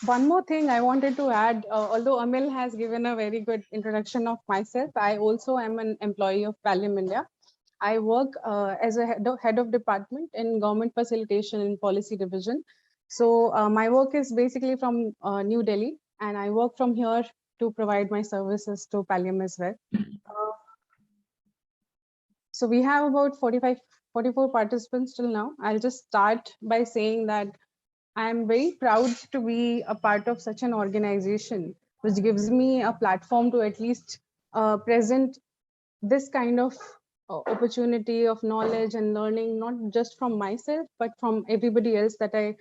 One more thing I wanted to add, although Amil has given a very good introduction of myself, I also am an employee of Pallium India. I work as a head of department in government facilitation and policy division. So my work is basically from New Delhi, and I work from here to provide my services to Pallium as well. So we have about 44 participants till now. I'll just start by saying that I'm very proud to be a part of such an organization, which gives me a platform to at least present this kind of opportunity of knowledge and learning, not just from myself, but from everybody else that I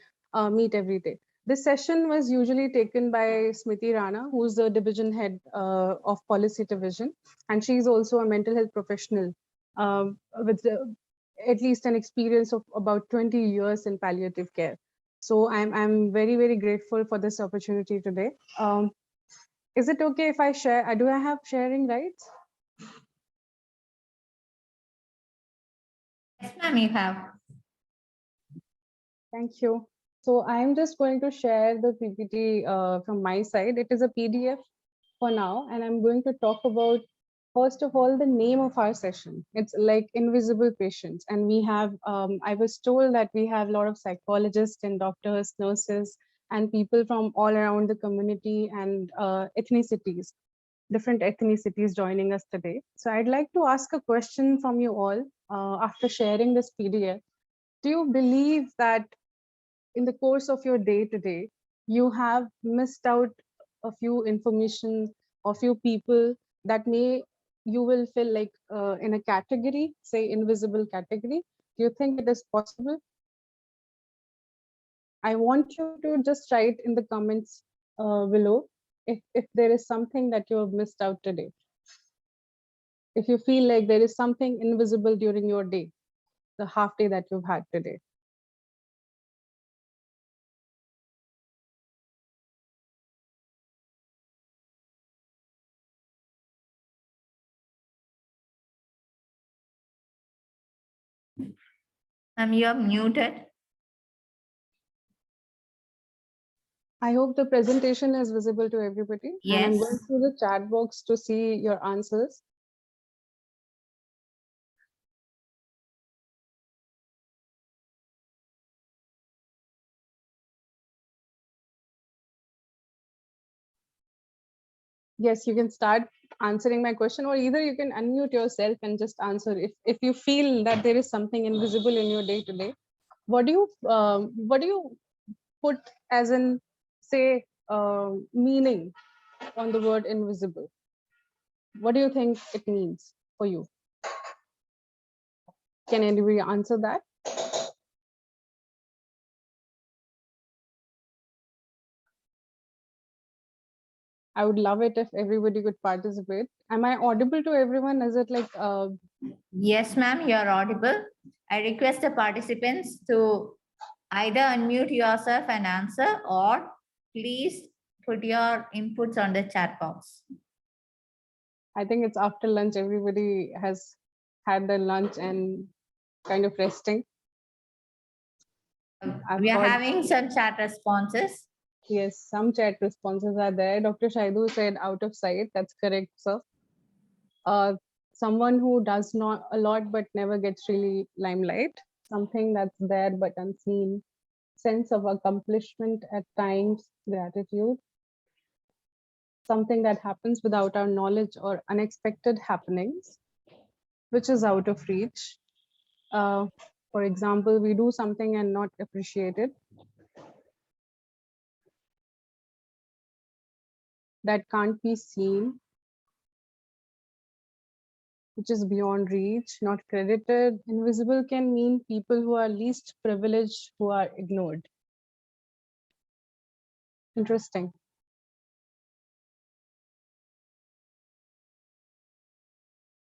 meet every day. This session was usually taken by Smriti Rana, who's the division head of policy division, and she's also a mental health professional with at least an experience of about 20 years in palliative care. So I'm very, very grateful for this opportunity today. Is it okay if I share? Do I have sharing rights? Yes, ma'am, you have. Thank you. So I'm just going to share the PPT from my side. It is a PDF for now, and I'm going to talk about, first of all, the name of our session. It's like invisible patients. And we have, I was told that we have a lot of psychologists and doctors, nurses, and people from all around the community and ethnicities, different ethnicities joining us today. So I'd like to ask a question from you all after sharing this PDF. Do you believe that in the course of your day to day, you have missed out a few information or few people that may you will feel like in a category, say invisible category? Do you think it is possible? I want you to just write in the comments below if there is something that you have missed out today. If you feel like there is something invisible during your day, the half day that you've had today. Ma'am, you are muted. I hope the presentation is visible to everybody. Yes. And I'm going through the chat box to see your answers. Yes, you can start answering my question, or either you can unmute yourself and just answer. If you feel that there is something invisible in your day to day, what do you put as in, say, meaning on the word invisible? What do you think it means for you? Can anybody answer that? I would love it if everybody could participate. Am I audible to everyone? Is it like Yes, ma'am, you are audible. I request the participants to either unmute yourself and answer, or please put your inputs on the chat box. I think it's after lunch, everybody has had their lunch and kind of resting. We are having some chat responses. Yes, some chat responses are there. Dr. Shaidu said out of sight. That's correct, sir. Someone who does not a lot but never gets really limelight. Something that's there but unseen. Sense of accomplishment at times, gratitude. Something that happens without our knowledge or unexpected happenings, which is out of reach. For example, we do something and not appreciate it. That can't be seen, which is beyond reach, not credited. Invisible can mean people who are least privileged, who are ignored. Interesting.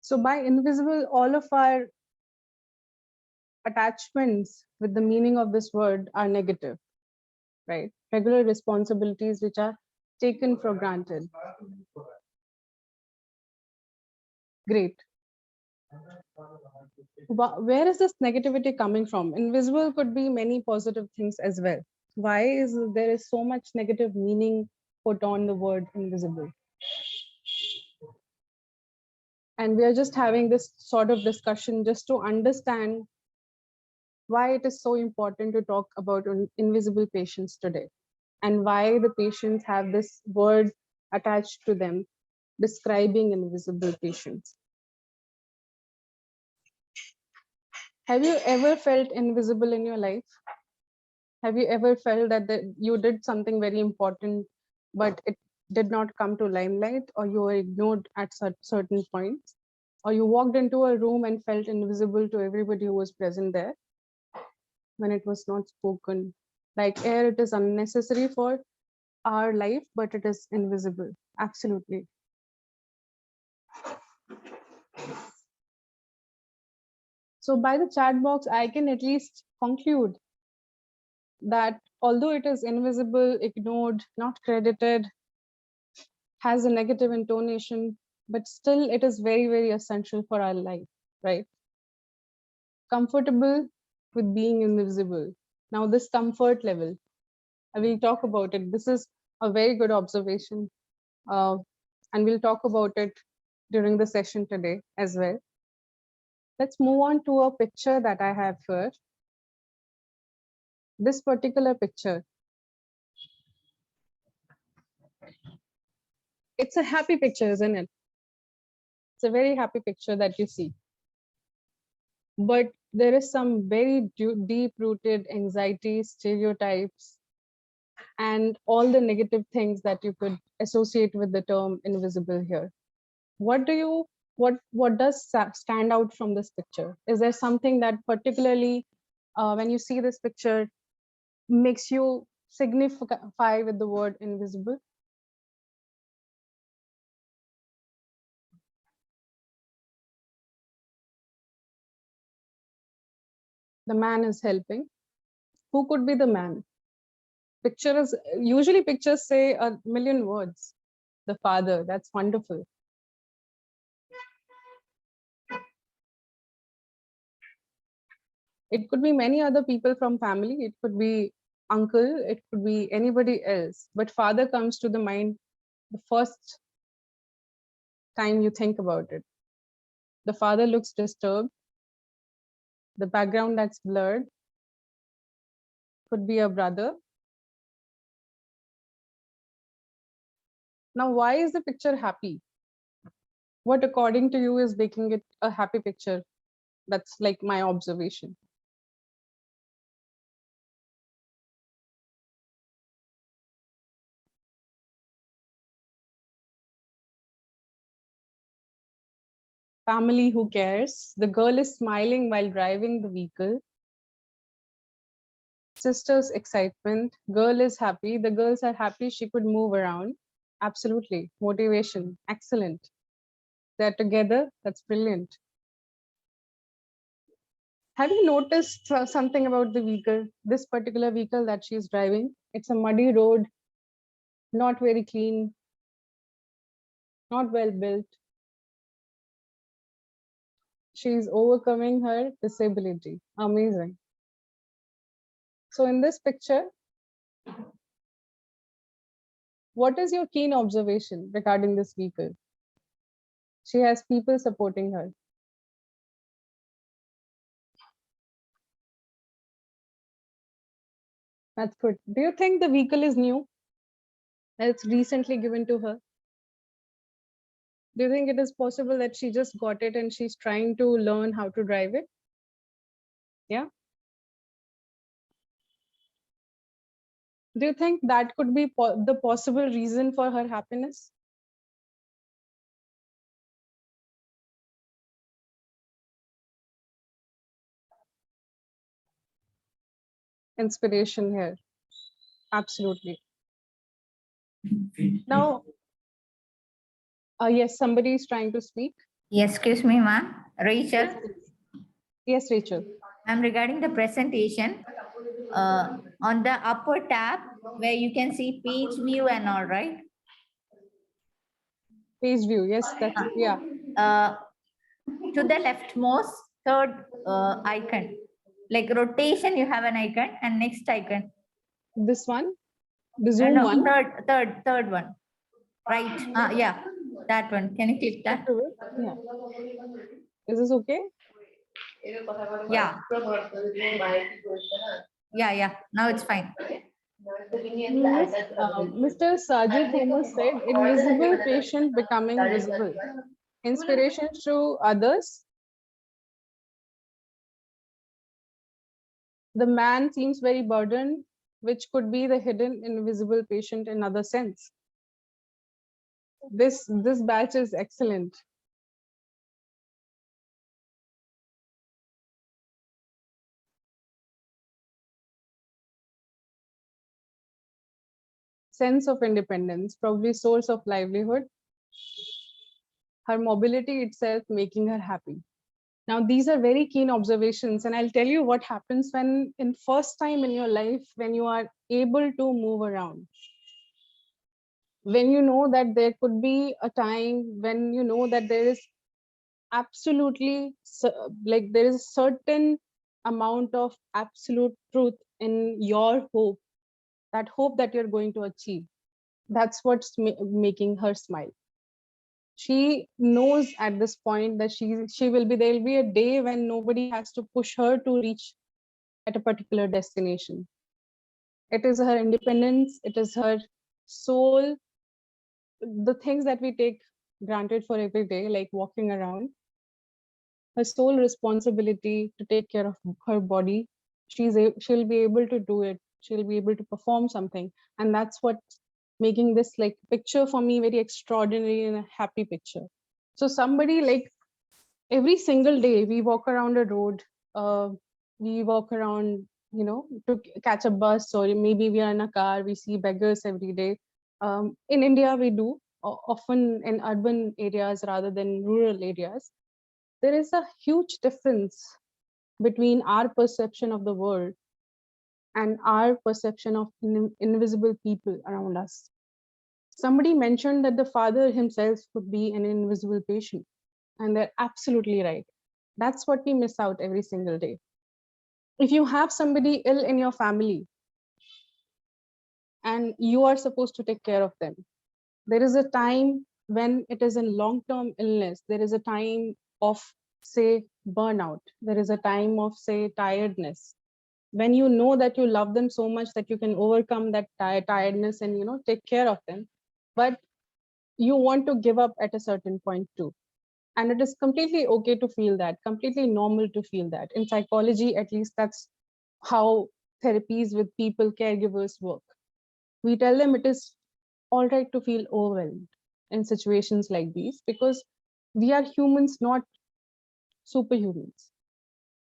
So by invisible, all of our attachments with the meaning of this word are negative, right? Regular responsibilities which are taken for granted. Great. Where is this negativity coming from? Invisible could be many positive things as well. Why is there is so much negative meaning put on the word invisible? And we are just having this sort of discussion just to understand why it is so important to talk about invisible patients today, and why the patients have this word attached to them describing invisible patients. Have you ever felt invisible in your life? Have you ever felt that you did something very important, but it did not come to limelight, or you were ignored at certain points, or you walked into a room and felt invisible to everybody who was present there when it was not spoken? Like air, it is unnecessary for our life, but it is invisible. Absolutely. So by the chat box, I can at least conclude that although it is invisible, ignored, not credited, has a negative intonation, but still it is very, very essential for our life, right? Comfortable with being invisible. Now this comfort level, I will talk about it. This is a very good observation. And we'll talk about it during the session today as well. Let's move on to a picture that I have here. This particular picture, it's a happy picture, isn't it? It's a very happy picture that you see. But there is some very deep-rooted anxiety, stereotypes, and all the negative things that you could associate with the term invisible here. What does stand out from this picture? Is there something that particularly, when you see this picture, makes you signify with the word invisible? The man is helping. Who could be the man? Usually pictures say a million words. The father, that's wonderful. It could be many other people from family. It could be uncle, it could be anybody else. But father comes to the mind the first time you think about it. The father looks disturbed. The background that's blurred could be a brother. Now, why is the picture happy? What, according to you, is making it a happy picture? That's like my observation. Family who cares. The girl is smiling while driving the vehicle. Sister's excitement. Girl is happy. The girls are happy she could move around. Absolutely. Motivation. Excellent. They're together. That's brilliant. Have you noticed something about the vehicle? This particular vehicle that she's driving, it's a muddy road, not very clean, not well built. She's overcoming her disability. Amazing. So in this picture, what is your keen observation regarding this vehicle? She has people supporting her. That's good. Do you think the vehicle is new? It's recently given to her? Do you think it is possible that she just got it and she's trying to learn how to drive it? Yeah. Do you think that could be the possible reason for her happiness? Inspiration here. Absolutely. Now, yes, somebody is trying to speak. Yes, excuse me, ma'am. Rachel. Yes, Rachel. I'm regarding the presentation. On the upper tab where you can see page view and all, right? Page view. Yes, that's yeah. To the leftmost third icon, like rotation, you have an icon, and next icon. This one, the No, Zoom no, one. third one. Right. Yeah, that one. Can you click that? Yeah. Is this okay? Yeah. Yeah. Now it's fine. Mr. Sajid Homer said, invisible patient becoming visible. Inspiration through others. The man seems very burdened, which could be the hidden invisible patient in other sense. This batch is excellent. Sense of independence, probably source of livelihood. Her mobility itself making her happy. Now, these are very keen observations, and I'll tell you what happens when, in first time in your life, when you are able to move around. When you know that there could be a time when you know that there is absolutely like there is a certain amount of absolute truth in your hope, that hope that you're going to achieve. That's what's making her smile. She knows at this point that she will be, there'll be a day when nobody has to push her to reach at a particular destination. It is her independence, it is her soul, the things that we take granted for every day, like walking around, her sole responsibility to take care of her body. She'll be able to do it, she'll be able to perform something, and that's what making this like picture for me very extraordinary and a happy picture. So somebody like every single day we walk around a road, we walk around, you know, to catch a bus, or maybe we are in a car, we see beggars every day. In India we do, often in urban areas rather than rural areas. There is a huge difference between our perception of the world and our perception of invisible people around us. Somebody mentioned that the father himself could be an invisible patient, and they're absolutely right. That's what we miss out every single day. If you have somebody ill in your family and you are supposed to take care of them, there is a time when it is in long-term illness, there is a time of, say, burnout, there is a time of, say, tiredness, when you know that you love them so much that you can overcome that tiredness and, you know, take care of them, but you want to give up at a certain point too. And it is completely okay to feel that, completely normal to feel that. In psychology, at least, that's how therapies with people, caregivers work. We tell them it is all right to feel overwhelmed in situations like these, because we are humans, not superhumans.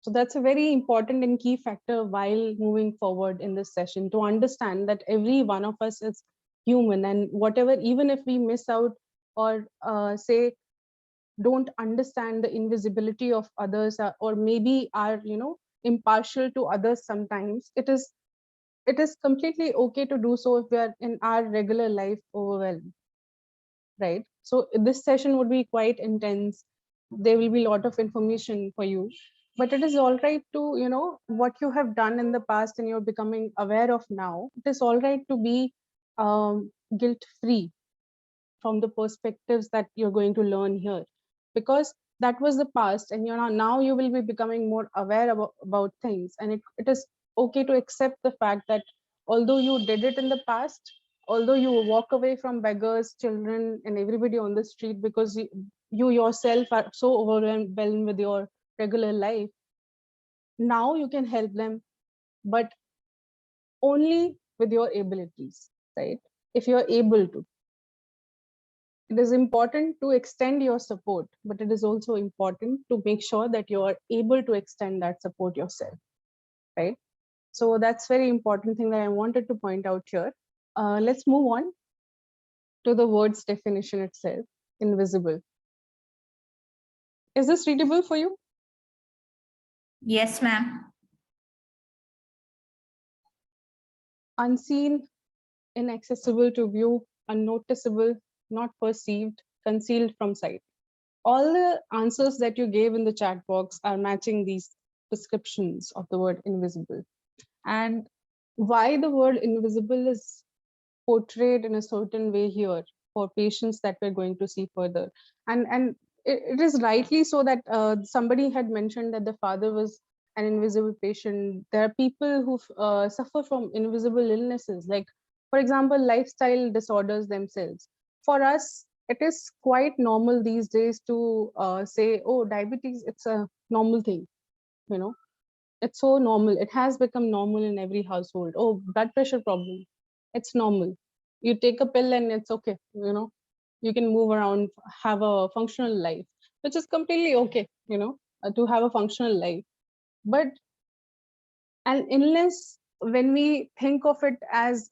So that's a very important and key factor while moving forward in this session, to understand that every one of us is human, and whatever, even if we miss out or say don't understand the invisibility of others, or maybe are, you know, impartial to others sometimes, it is completely okay to do so if we are in our regular life overwhelmed, right? So this session would be quite intense. There will be a lot of information for you, but it is all right to, you know, what you have done in the past and you're becoming aware of now, it is all right to be guilt free from the perspectives that you're going to learn here, because that was the past, and you know, now you will be becoming more aware about things, and it is okay to accept the fact that although you did it in the past, although you walk away from beggars, children, and everybody on the street because you yourself are so overwhelmed with your regular life, now you can help them, but only with your abilities, right? If you're able to. It is important to extend your support, but it is also important to make sure that you are able to extend that support yourself, right? So that's very important thing that I wanted to point out here. Let's move on to the word's definition itself, invisible. Is this readable for you? Yes, ma'am. Unseen, inaccessible to view, unnoticeable, not perceived, concealed from sight. All the answers that you gave in the chat box are matching these descriptions of the word invisible. And why the word invisible is portrayed in a certain way here for patients that we're going to see further. And it is rightly so that somebody had mentioned that the father was an invisible patient. There are people who suffer from invisible illnesses, like, for example, lifestyle disorders themselves. For us, it is quite normal these days to say, oh, diabetes, it's a normal thing, you know. It's so normal. It has become normal in every household. Oh, blood pressure problem. It's normal. You take a pill and it's okay. You know, you can move around, have a functional life, which is completely okay, you know, to have a functional life. But an illness, when we think of it as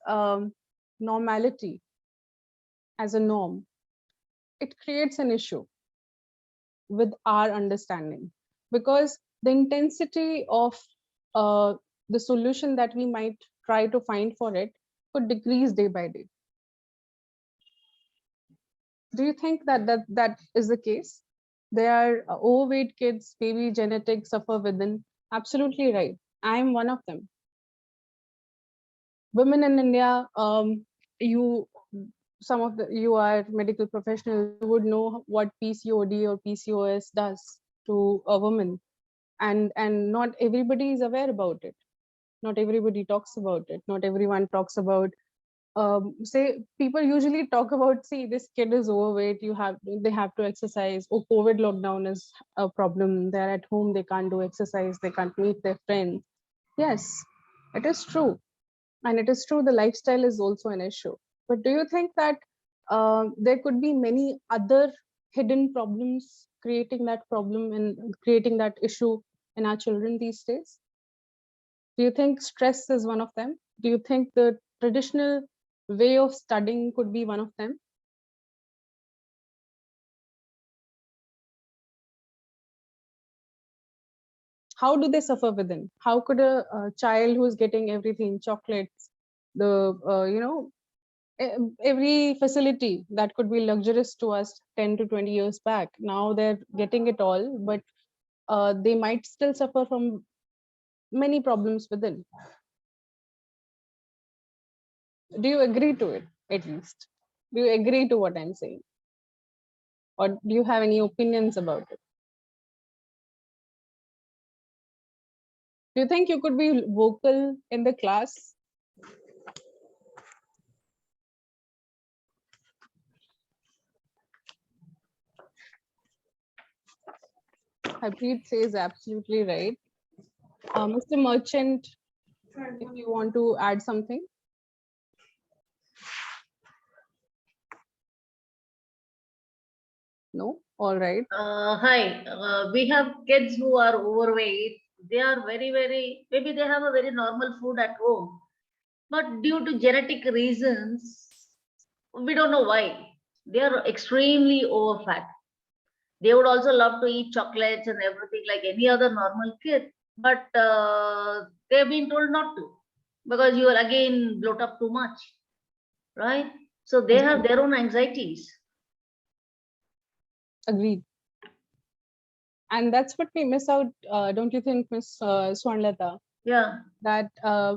normality, as a norm, it creates an issue with our understanding, because the intensity of uh, the solution that we might try to find for it could decrease day by day. Do you think that that is the case? There are overweight kids, maybe genetics suffer within. Absolutely right. I am one of them. Women in India, you some of the you are medical professionals, you would know what PCOD or PCOS does to a woman, and not everybody is aware about it. Not everybody talks about it. Not everyone talks about say people usually talk about, see, this kid is overweight, they have to exercise. Oh, COVID lockdown is a problem, they're at home, they can't do exercise, they can't meet their friends. Yes, it is true, and it is true the lifestyle is also an issue. But do you think that there could be many other hidden problems creating that problem and creating that issue in our children these days? Do you think stress is one of them? Do you think the traditional way of studying could be one of them? How do they suffer within? How could a child who's getting everything, chocolates, the every facility that could be luxurious to us 10 to 20 years back, now they're getting it all, but they might still suffer from many problems within. Do you agree to it, at least? Do you agree to what I'm saying? Or do you have any opinions about it? Do you think you could be vocal in the class? Harpreet says absolutely right. Mr. Merchant, if you want to add something. No? All right. Hi, we have kids who are overweight. They are maybe they have a very normal food at home, but due to genetic reasons, we don't know why. They are extremely overfat. They would also love to eat chocolates and everything like any other normal kid, but they've been told not to because you will again bloat up too much, right? So they have their own anxieties. Agreed. And that's what we miss out, don't you think, Miss Swarnlata? Yeah. That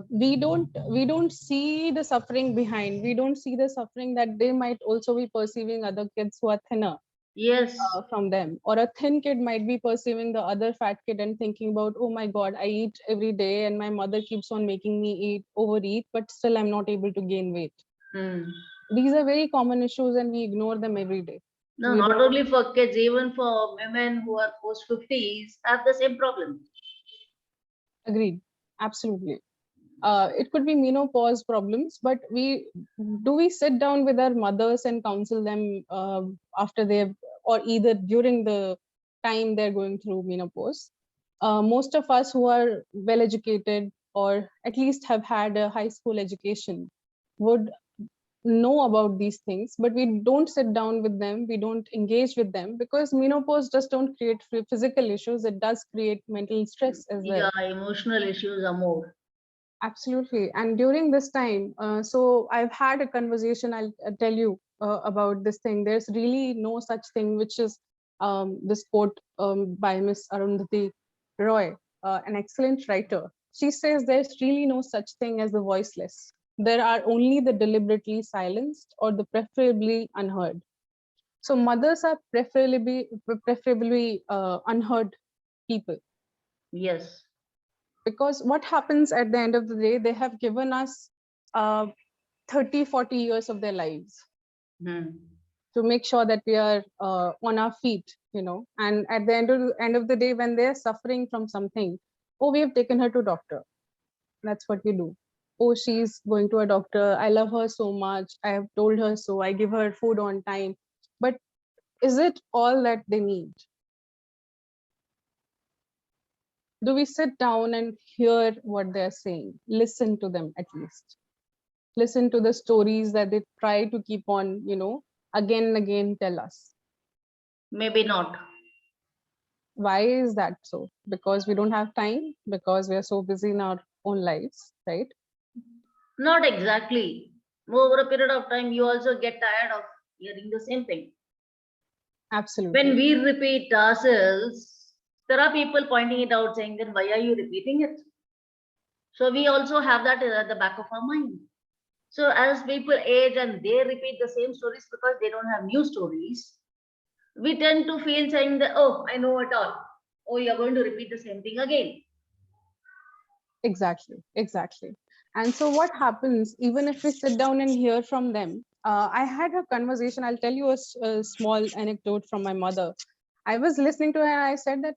we don't see the suffering behind. We don't see the suffering that they might also be perceiving other kids who are thinner. Yes. From them, or a thin kid might be perceiving the other fat kid and thinking about, oh my god, I eat every day and my mother keeps on making me overeat, but still I'm not able to gain weight. These are very common issues and we ignore them every day. No, not only for kids, even for women who are post 50s have the same problem. Agreed. Absolutely. It could be menopause problems, but we sit down with our mothers and counsel them after they've, or either during the time they're going through menopause. Most of us who are well educated or at least have had a high school education would know about these things, but we don't sit down with them, we don't engage with them, because menopause just don't create physical issues, it does create mental stress as well. Yeah, emotional issues are more. Absolutely. And during this time, so I've had a conversation, I'll tell you about this thing. There's really no such thing, which is this quote by Miss Arundhati Roy, an excellent writer. She says there's really no such thing as the voiceless. There are only the deliberately silenced or the preferably unheard. So mothers are preferably unheard people, Yes. because what happens at the end of the day, they have given us 30-40 years of their lives Hmm. to make sure that we are on our feet, and at the end of the day, when they're suffering from something, oh, we have taken her to doctor. That's what we do. Oh, she's going to a doctor, I love her so much, I have told her so, I give her food on time. But is it all that they need? Do we sit down and hear what they're saying? Listen to them at least. Listen to the stories that they try to keep on, again and again tell us. Maybe not. Why is that so? Because we don't have time, because we are so busy in our own lives, right? Not exactly. Over a period of time, you also get tired of hearing the same thing. Absolutely. When we repeat ourselves, there are people pointing it out saying, then why are you repeating it? So we also have that at the back of our mind. So as people age and they repeat the same stories because they don't have new stories, we tend to feel saying that, oh, I know it all. Oh, you're going to repeat the same thing again. Exactly. And so what happens, even if we sit down and hear from them, I had a conversation. I'll tell you a small anecdote from my mother. I was listening to her and I said that,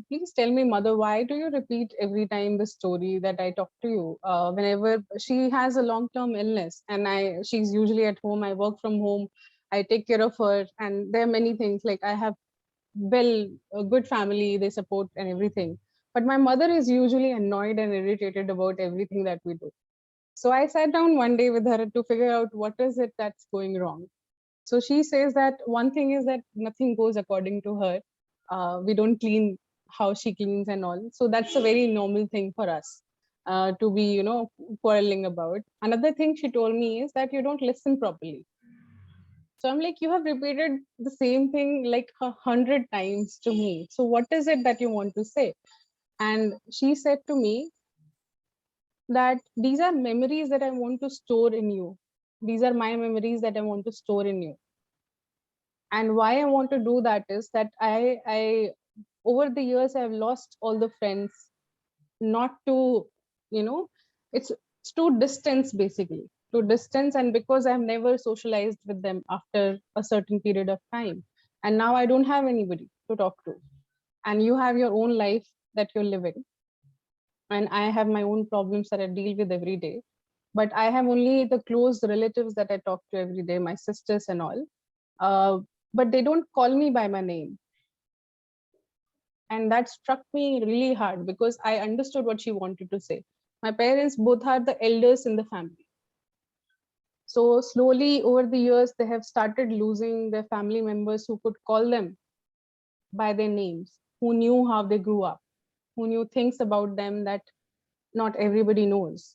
please tell me, mother, why do you repeat every time the story that I talk to you? Whenever she has a long-term illness and she's usually at home, I work from home, I take care of her, and there are many things, like I have a good family, they support and everything. But my mother is usually annoyed and irritated about everything that we do. So I sat down one day with her to figure out what is it that's going wrong. So she says that one thing is that nothing goes according to her. We don't clean how she cleans and all. So that's a very normal thing for us to be, quarreling about. Another thing she told me is that you don't listen properly. So I'm like, you have repeated the same thing like 100 times to me. So what is it that you want to say? And she said to me that these are memories that I want to store in you. These are my memories that I want to store in you. And why I want to do that is that I over the years I've lost all the friends, not to, it's to distance, basically to distance. And because I've never socialized with them after a certain period of time, and now I don't have anybody to talk to. And you have your own life that you're living, and I have my own problems that I deal with every day. But I have only the close relatives that I talk to every day, my sisters and all. But they don't call me by my name. And that struck me really hard because I understood what she wanted to say. My parents both are the elders in the family. So slowly over the years, they have started losing their family members who could call them by their names, who knew how they grew up, who knew things about them that not everybody knows.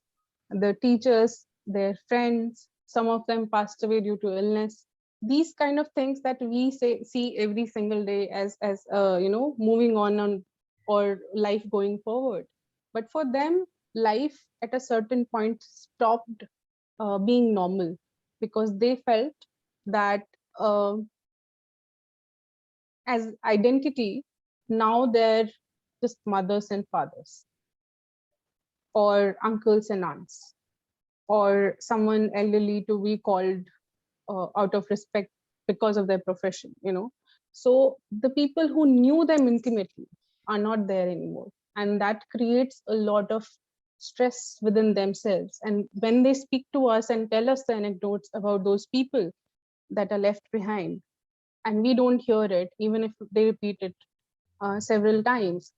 The teachers, their friends, some of them passed away due to illness. These kind of things that we see every single day as moving on or life going forward. But for them, life at a certain point stopped being normal, because they felt that as identity, now they're just mothers and fathers, or uncles and aunts, or someone elderly to be called out of respect because of their profession. So the people who knew them intimately are not there anymore, and that creates a lot of stress within themselves. And when they speak to us and tell us the anecdotes about those people that are left behind, and we don't hear it, even if they repeat it several times,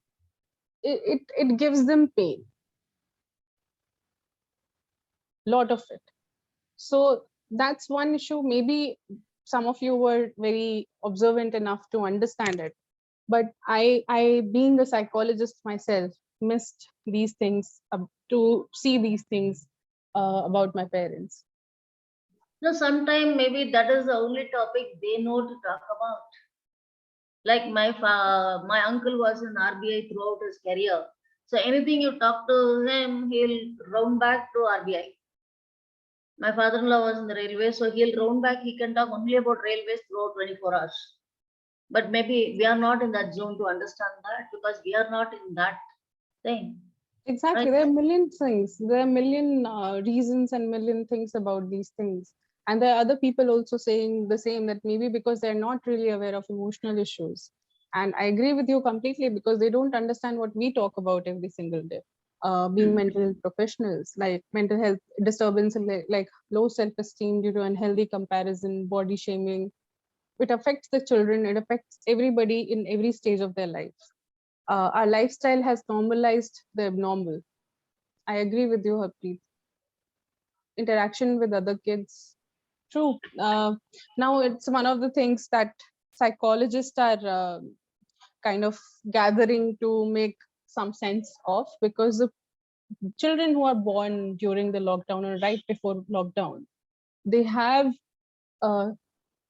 it gives them pain, lot of it. So that's one issue. Maybe some of you were very observant enough to understand it, but I being a psychologist myself, missed these things, to see these things about my parents. No, sometime maybe that is the only topic they know to talk about. Like my uncle was in RBI throughout his career. So anything you talk to him, he'll round back to RBI. My father-in-law was in the railway, so he'll round back. He can talk only about railways throughout 24 hours. But maybe we are not in that zone to understand that because we are not in that thing. Exactly. Right. There are a million things. There are a million reasons and million things about these things. And there are other people also saying the same, that maybe because they're not really aware of emotional issues. And I agree with you completely, because they don't understand what we talk about every single day. Being mental health professionals, like mental health disturbance, and like low self-esteem due to unhealthy comparison, body shaming. It affects the children. It affects everybody in every stage of their life. Our lifestyle has normalized the abnormal. I agree with you, Harpreet. Interaction with other kids. True. Now it's one of the things that psychologists are kind of gathering to make some sense of, because the children who are born during the lockdown or right before lockdown, they have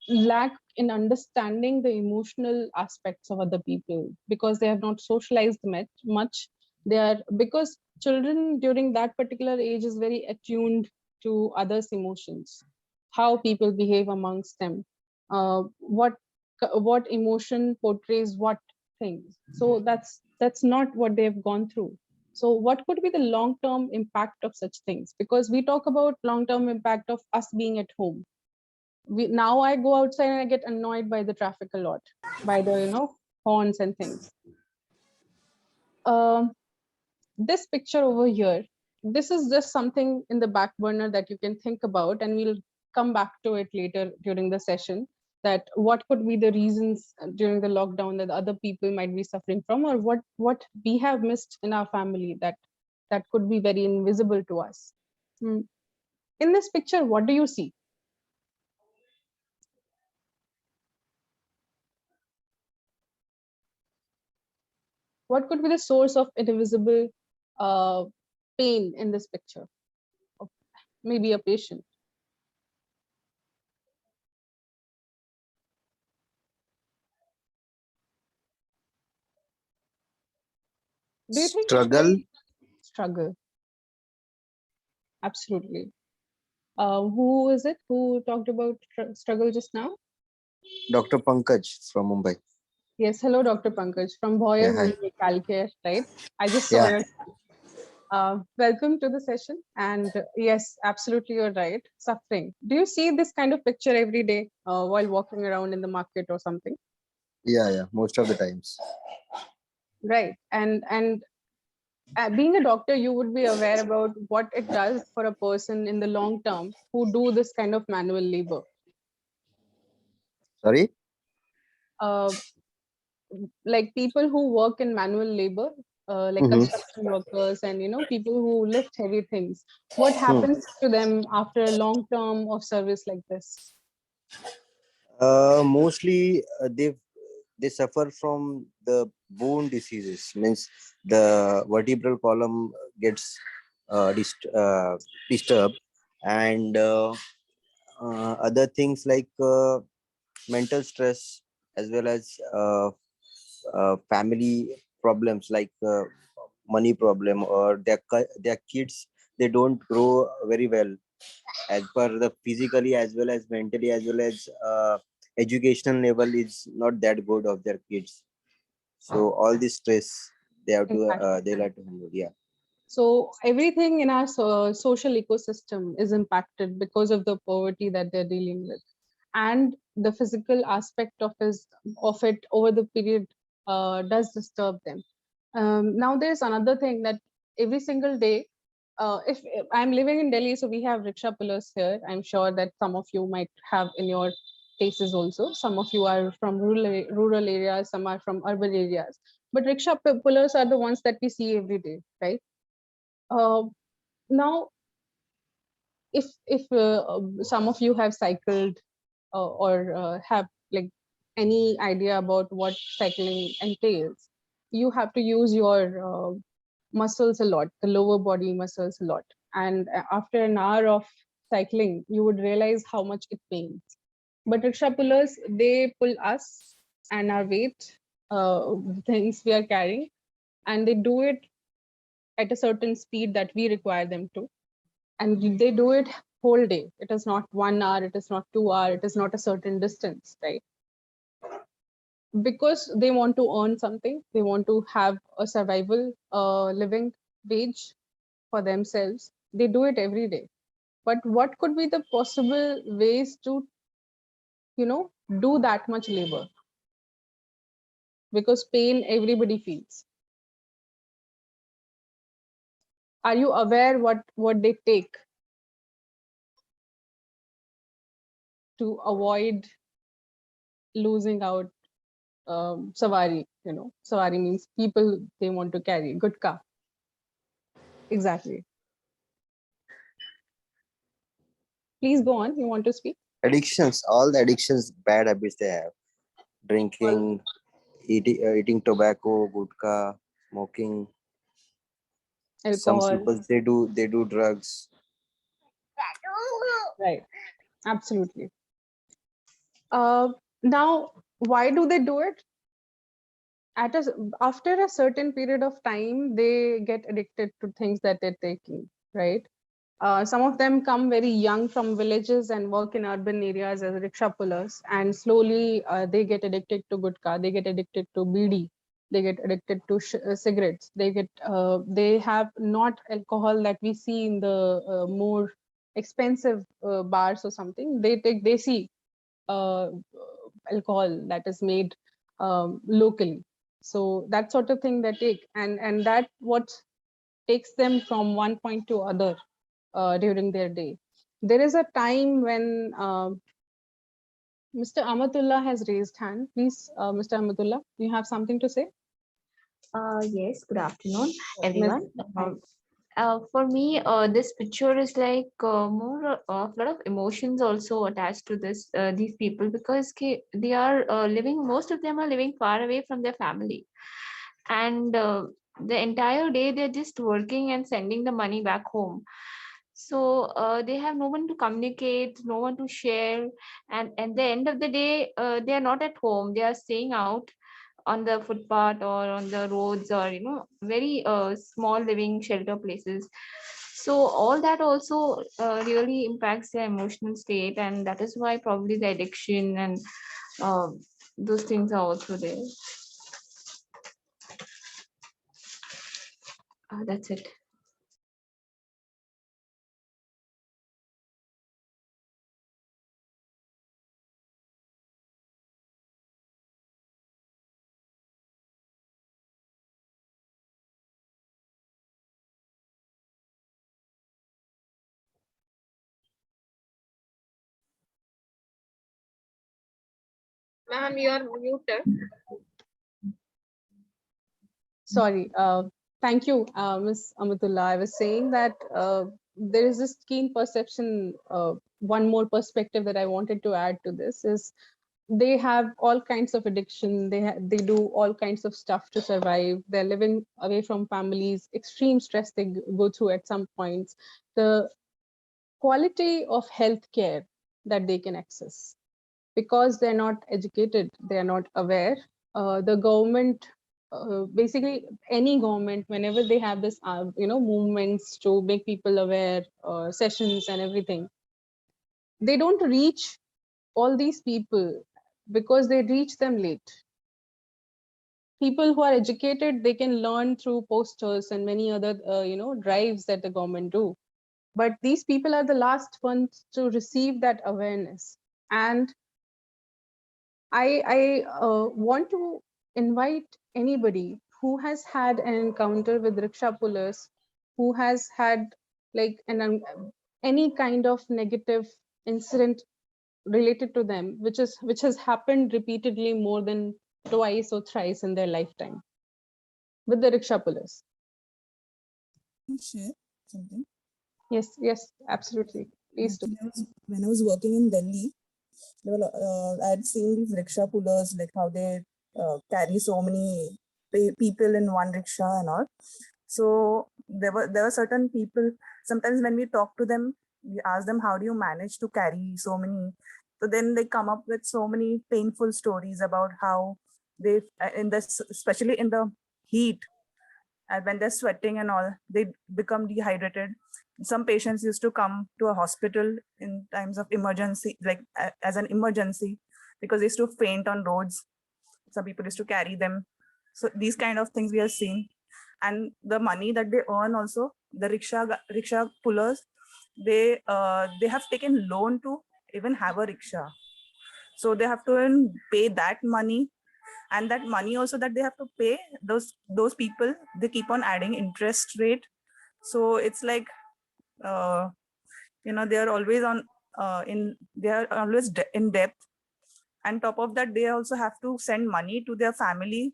lack in understanding the emotional aspects of other people, because they have not socialized much. They are, because children during that particular age is very attuned to others' emotions, how people behave amongst them, what emotion portrays what things. So that's not what they have gone through. So what could be the long-term impact of such things? Because we talk about long-term impact of us being at home. Now I go outside and I get annoyed by the traffic a lot, by the horns and things. This picture over here, this is just something in the back burner that you can think about, and we'll come back to it later during the session, that what could be the reasons during the lockdown that other people might be suffering from, or what we have missed in our family that could be very invisible to us. In this picture, what do you see? What could be the source of invisible pain in this picture? Maybe a patient. Do you think Struggle. struggle? Absolutely. Who is it who talked about struggle just now? Dr. Pankaj from Mumbai. Yes, hello, Dr. Pankaj from Boyer Yeah, hi. Calcare, right? I just saw Yeah. your. Welcome to the session. And yes, absolutely, you're right. Suffering. Do you see this kind of picture every day while walking around in the market or something? Yeah. Most of the times. Right. And being a doctor, you would be aware about what it does for a person in the long term who do this kind of manual labor. Sorry? Like people who work in manual labor, like Mm-hmm. construction workers and people who lift heavy things. What happens to them after a long term of service like this? Mostly they suffer from the bone diseases. Means the vertebral column gets disturbed, and other things like mental stress, as well as family problems like money problem, or their kids, they don't grow very well as per the physically, as well as mentally, as well as educational level is not that good of their kids. So all this stress Exactly. they'll have to handle. Yeah. So everything in our social ecosystem is impacted because of the poverty that they're dealing with, and the physical aspect of it over the period does disturb them. Now there's another thing that every single day, if I'm living in Delhi, so we have rickshaw pullers here. I'm sure that some of you might have in your places also. Some of you are from rural areas, some are from urban areas. But rickshaw pullers are the ones that we see every day, right? Uh, Now, if some of you have cycled or have like any idea about what cycling entails, you have to use your muscles a lot, the lower body muscles a lot. And after an hour of cycling, you would realize how much it pains. But rickshaw pullers, they pull us and our weight, things we are carrying, and they do it at a certain speed that we require them to. And they do it whole day. It is not 1 hour, it is not 2 hour, it is not a certain distance, right? Because they want to earn something, they want to have a survival living wage for themselves. They do it every day. But what could be the possible ways to, do that much labor? Because pain everybody feels. Are you aware what they take to avoid losing out? Savari, savari means people they want to carry. Gutka. Exactly. Please go on. You want to speak? Addictions, all the addictions, bad habits they have. Drinking, eating tobacco, gutka, smoking. Some Alcohol. people they do drugs. Right. Absolutely. Now, why do they do it? After a certain period of time, they get addicted to things that they're taking, right? Some of them come very young from villages and work in urban areas as rickshaw pullers, and slowly they get addicted to gutka, they get addicted to bidi, they get addicted to cigarettes, they have not alcohol that we see in the more expensive bars or something. They take desi alcohol that is made locally. So that sort of thing they take, and that what takes them from one point to other during their day. There is a time when Mr. Amatullah has raised hand. Please, Mr. Amatullah, you have something to say? Yes, good afternoon, Miss- everyone. For me, this picture is like more of a lot of emotions also attached to these people, because they are living, most of them are living far away from their family, and the entire day they're just working and sending the money back home. So they have no one to communicate, no one to share, and at the end of the day, they are not at home. They are staying out on the footpath or on the roads, or very small living shelter places. So all that also really impacts their emotional state, and that is why probably the addiction and uh, those things are also there. That's it. Ma'am, you are muted. Sorry. Thank you, Ms. Amatullah. I was saying that there is this keen perception. One more perspective that I wanted to add to this is they have all kinds of addiction. They do all kinds of stuff to survive. They're living away from families, extreme stress they go through at some points. The quality of healthcare that they can access, because they're not educated, they're not aware. The government, basically any government, whenever they have this, movements to make people aware, sessions and everything, they don't reach all these people because they reach them late. People who are educated, they can learn through posters and many other, drives that the government do. But these people are the last ones to receive that awareness. And I want to invite anybody who has had an encounter with rickshaw pullers, who has had like any kind of negative incident related to them, which has happened repeatedly more than twice or thrice in their lifetime with the rickshaw pullers. Share something. Yes, absolutely. Please do. When I was working in Delhi, I had seen these rickshaw pullers, like how they carry so many people in one rickshaw and all. So there were certain people. Sometimes when we talk to them, we ask them, how do you manage to carry so many? So then they come up with so many painful stories about how they, in this, especially in the heat, and when they're sweating and all, they become dehydrated. Some patients used to come to a hospital in times of emergency, like as an emergency, because they used to faint on roads. Some people used to carry them. So these kind of things we have seen. And the money that they earn also, the rickshaw pullers, they have taken loan to even have a rickshaw. So they have to even pay that money, and that money also that they have to pay, those people, they keep on adding interest rate. So it's like, they are always on they are always in debt. And top of that, they also have to send money to their family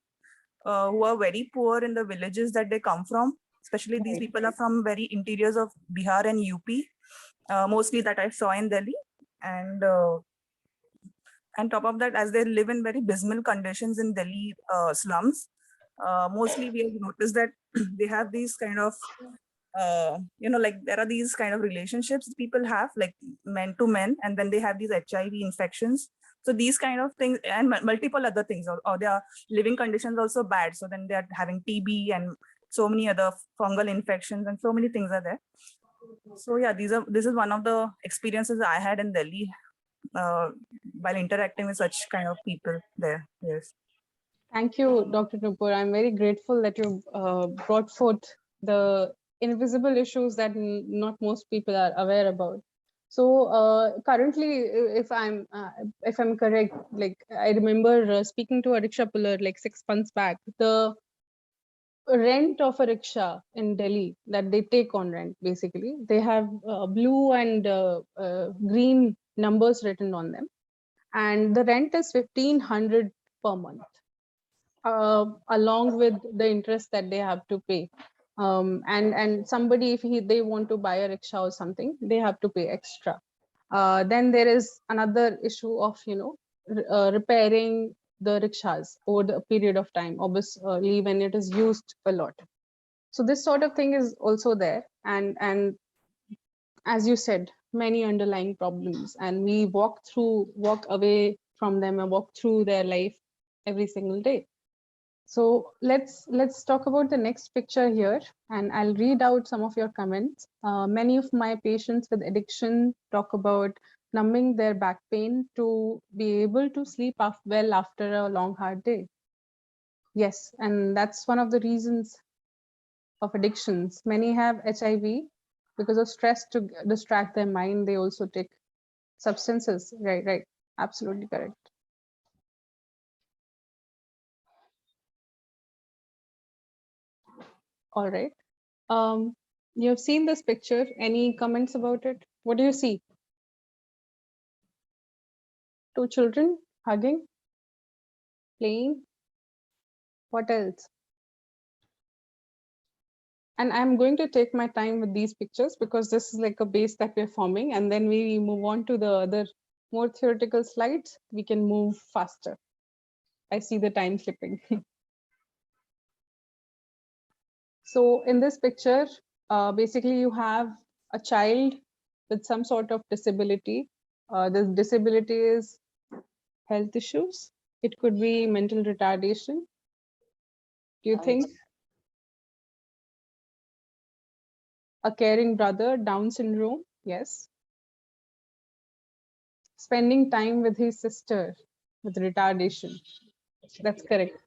who are very poor in the villages that they come from. Especially these people are from very interiors of Bihar and UP, mostly that I saw in Delhi. And top of that, as they live in very dismal conditions in Delhi slums, mostly we have noticed that they have these kind of, like there are these kind of relationships people have, like men to men, and then they have these HIV infections. So these kind of things and multiple other things, or their living conditions also bad. So then they are having TB and so many other fungal infections, and so many things are there. So yeah, this is one of the experiences I had in Delhi while interacting with such kind of people there. Yes. Thank you, Dr. Nupur. I'm very grateful that you brought forth the invisible issues that not most people are aware about. So currently, if I'm correct, like I remember speaking to a rickshaw puller like 6 months back. The rent of a rickshaw in Delhi that they take on rent, basically, they have blue and green numbers written on them, and the rent is 1,500 per month. Along with the interest that they have to pay, and somebody, if they want to buy a rickshaw or something, they have to pay extra. Then there is another issue of repairing the rickshaws over the period of time, obviously when it is used a lot. So this sort of thing is also there, and as you said, many underlying problems, and we walk away from them and walk through their life every single day. So let's talk about the next picture here, and I'll read out some of your comments. Many of my patients with addiction talk about numbing their back pain to be able to sleep well after a long, hard day. Yes, and that's one of the reasons of addictions. Many have HIV because of stress to distract their mind. They also take substances. Right. Absolutely correct. All right. You have seen this picture. Any comments about it? What do you see? Two children hugging, playing. What else? And I'm going to take my time with these pictures because this is like a base that we're forming, and then we move on to the other more theoretical slides. We can move faster. I see the time slipping. So in this picture, basically you have a child with some sort of disability. This disability is health issues. It could be mental retardation. Do you think? A caring brother, Down syndrome, yes. Spending time with his sister with retardation. That's correct.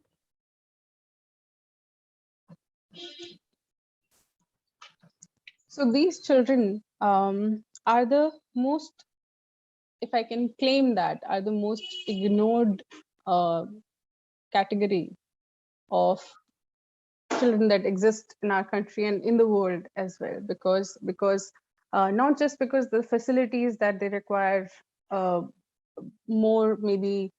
So these children are the most, if I can claim that, are the most ignored category of children that exist in our country and in the world as well, because not just because the facilities that they require more maybe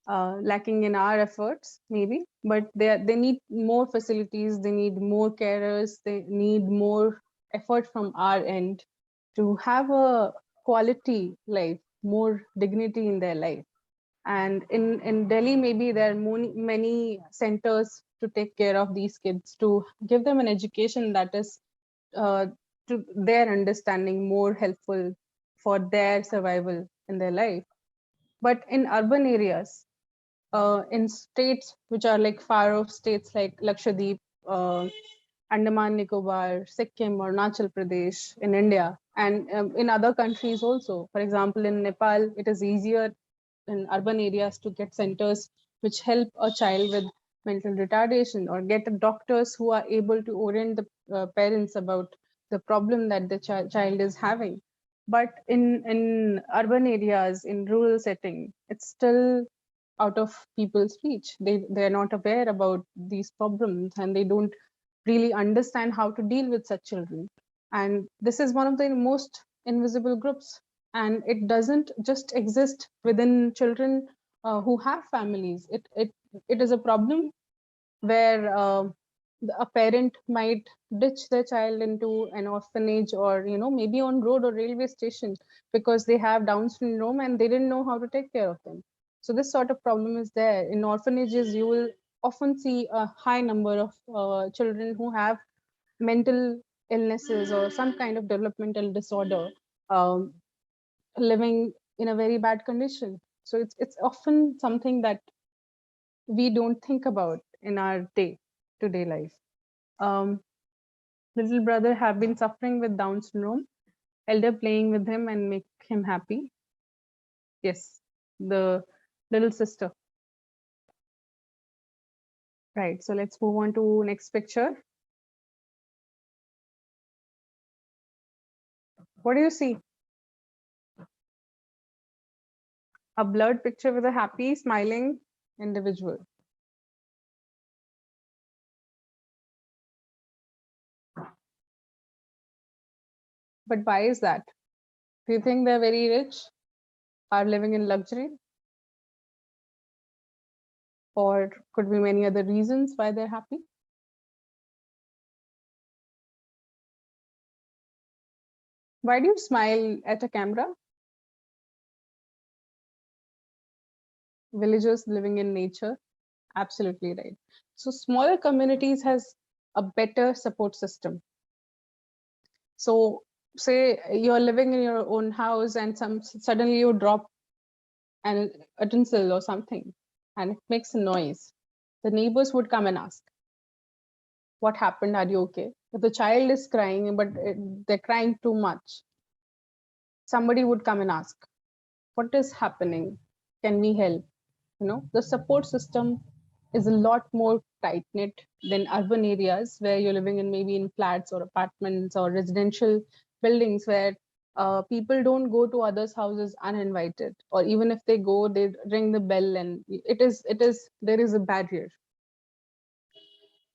lacking in our efforts maybe, but they need more facilities, they need more carers, they need more effort from our end to have a quality life, more dignity in their life. And in Delhi, maybe there are many centers to take care of these kids, to give them an education that is to their understanding more helpful for their survival in their life. But in urban areas, in states which are like far off states like Lakshadweep, Andaman Nicobar, Sikkim, or Arunachal Pradesh in India, and in other countries also. For example, in Nepal, it is easier in urban areas to get centers which help a child with mental retardation, or get doctors who are able to orient the parents about the problem that the child is having. But in urban areas, in rural setting, it's still out of people's reach. They're not aware about these problems, and they don't really understand how to deal with such children. And this is one of the most invisible groups, and it doesn't just exist within children who have families. It is a problem where a parent might ditch their child into an orphanage, or maybe on road or railway station, because they have Down syndrome and they didn't know how to take care of them. So this sort of problem is there. In orphanages, you will often see a high number of children who have mental illnesses or some kind of developmental disorder, um, living in a very bad condition. So it's often something that we don't think about in our day-to-day life. Little brother have been suffering with Down syndrome. Elder playing with him and make him happy. Yes, the little sister. Right, so let's move on to next picture. What do you see? A blurred picture with a happy, smiling individual. But why is that? Do you think they're very rich, are living in luxury? Or could be many other reasons why they're happy? Why do you smile at a camera? Villagers living in nature. Absolutely right. So smaller communities has a better support system. So say you're living in your own house and suddenly you drop an utensil or something and it makes a noise. The neighbors would come and ask, what happened? Are you okay? If the child is crying, but they're crying too much, somebody would come and ask, what is happening? Can we help? The support system is a lot more tight knit than urban areas where you're living in maybe in flats or apartments or residential buildings where people don't go to others' houses uninvited, or even if they go, they ring the bell, and there is a barrier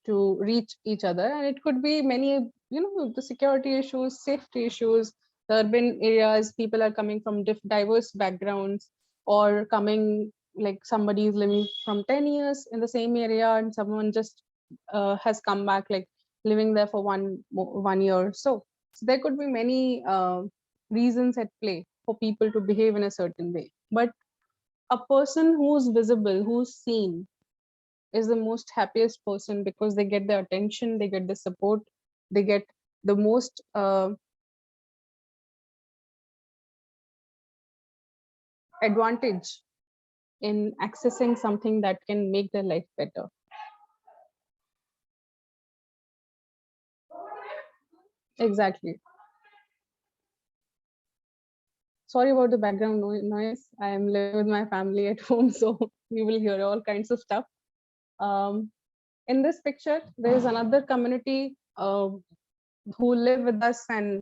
to reach each other. And it could be many, the security issues, safety issues. The urban areas, people are coming from diverse backgrounds, or coming, like somebody is living from 10 years in the same area and someone just has come back, like living there for 1 year or so. So there could be many reasons at play for people to behave in a certain way. But a person who's visible, who's seen, is the most happiest person, because they get the attention, they get the support, they get the most advantage in accessing something that can make their life better. Exactly. Sorry about the background noise. I am living with my family at home, so you will hear all kinds of stuff. In this picture, there is another community who live with us and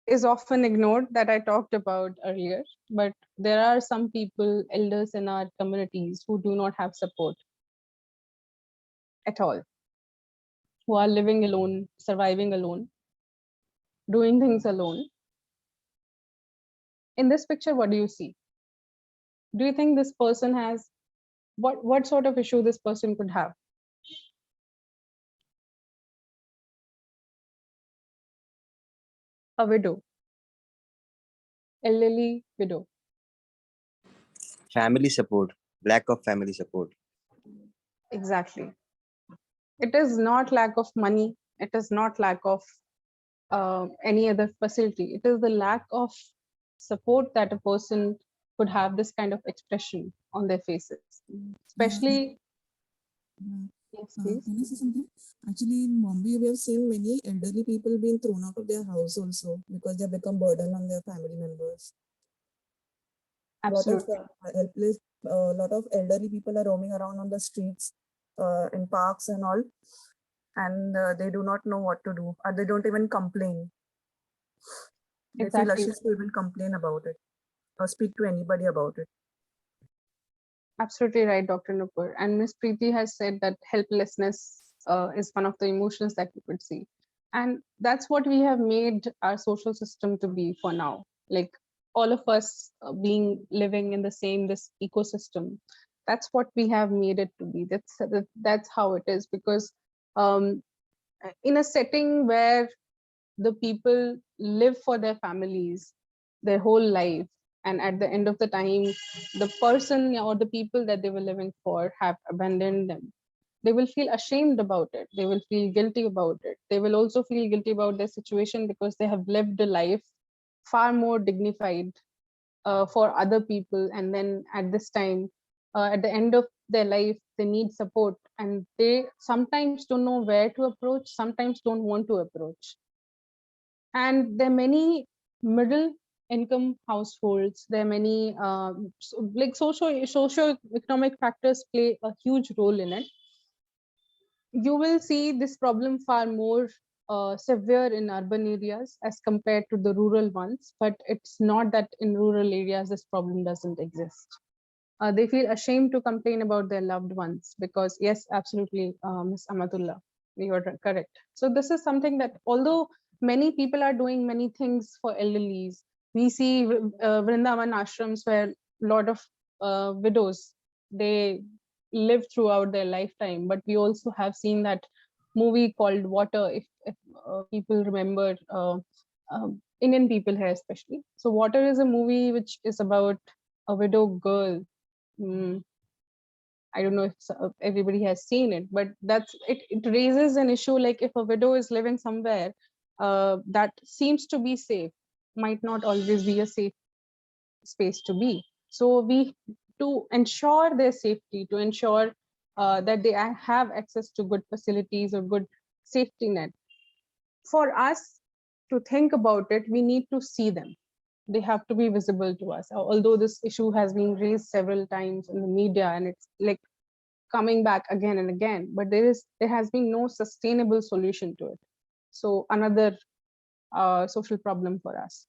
is often ignored, that I talked about earlier. But there are some people, elders in our communities, who do not have support at all, who are living alone, surviving alone, doing things alone. In this picture, what do you see? Do you think this person has, what sort of issue this person could have? A widow, elderly widow. Family support, lack of family support. Exactly. It is not lack of money. It is not lack of any other facility. It is the lack of support that a person could have this kind of expression on their faces. Especially, Yes, please. Can I say something? Actually, in Mumbai, we have seen many elderly people being thrown out of their house also because they become burden on their family members. Absolutely. Helpless, lot of elderly people are roaming around on the streets, in parks and all, and they do not know what to do, or they don't even complain. They feel Exactly. ashamed to even complain about it or speak to anybody about it. Absolutely right, Dr. Nupur. And Miss Preeti has said that helplessness is one of the emotions that we could see. And that's what we have made our social system to be for now. Like all of us being living in the same this ecosystem. That's what we have made it to be. That's how it is. Because um, in a setting where the people live for their families their whole life, and at the end of the time the person or the people that they were living for have abandoned them, they will feel ashamed about it, they will feel guilty about it, they will also feel guilty about their situation because they have lived a life far more dignified for other people, and then at this time at the end of their life they need support, and they sometimes don't know where to approach, sometimes don't want to approach. And there are many middle income households, there are many like social economic factors play a huge role in it. You will see this problem far more severe in urban areas as compared to the rural ones, but it's not that in rural areas this problem doesn't exist. They feel ashamed to complain about their loved ones because yes, absolutely, Ms. Amatullah, you are correct. So this is something that although many people are doing many things for elderlies, we see Vrindavan ashrams where a lot of widows, they live throughout their lifetime, but we also have seen that movie called Water, if people remember, Indian people here especially. So Water is a movie which is about a widow girl. Mm, I don't know if everybody has seen it, but it raises an issue like if a widow is living somewhere that seems to be safe, might not always be a safe space to be. So we, to ensure their safety, to ensure that they have access to good facilities or good safety net, for us to think about it, we need to see them. They have to be visible to us. Although this issue has been raised several times in the media and it's like coming back again and again, but there has been no sustainable solution to it. So another social problem for us.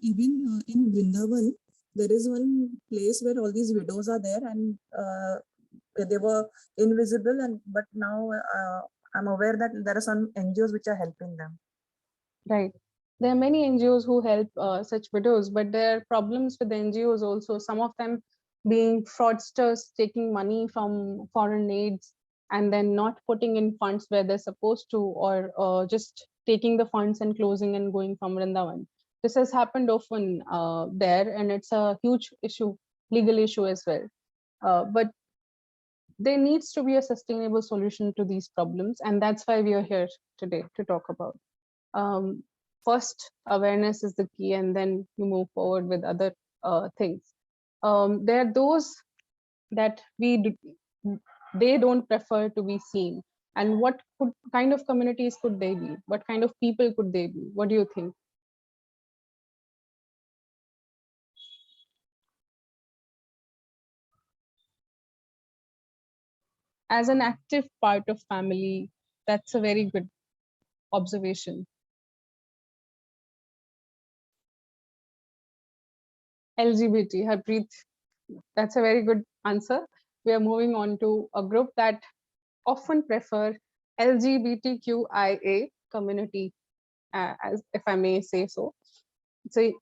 Even in Vrindavan, there is one place where all these widows are there, and they were invisible, and but now I'm aware that there are some NGOs which are helping them. Right. There are many NGOs who help such widows, but there are problems with the NGOs also. Some of them being fraudsters, taking money from foreign aids and then not putting in funds where they're supposed to, or just taking the funds and closing and going from Vrindavan. This has happened often there, and it's a huge issue, legal issue as well. But there needs to be a sustainable solution to these problems, and that's why we are here today to talk about. First, awareness is the key, and then you move forward with other things. There are those that they don't prefer to be seen. And what kind of communities could they be? What kind of people could they be? What do you think? As an active part of family, that's a very good observation. LGBT, Harpreet, that's a very good answer. We are moving on to a group that often prefer LGBTQIA community, as if I may say so. So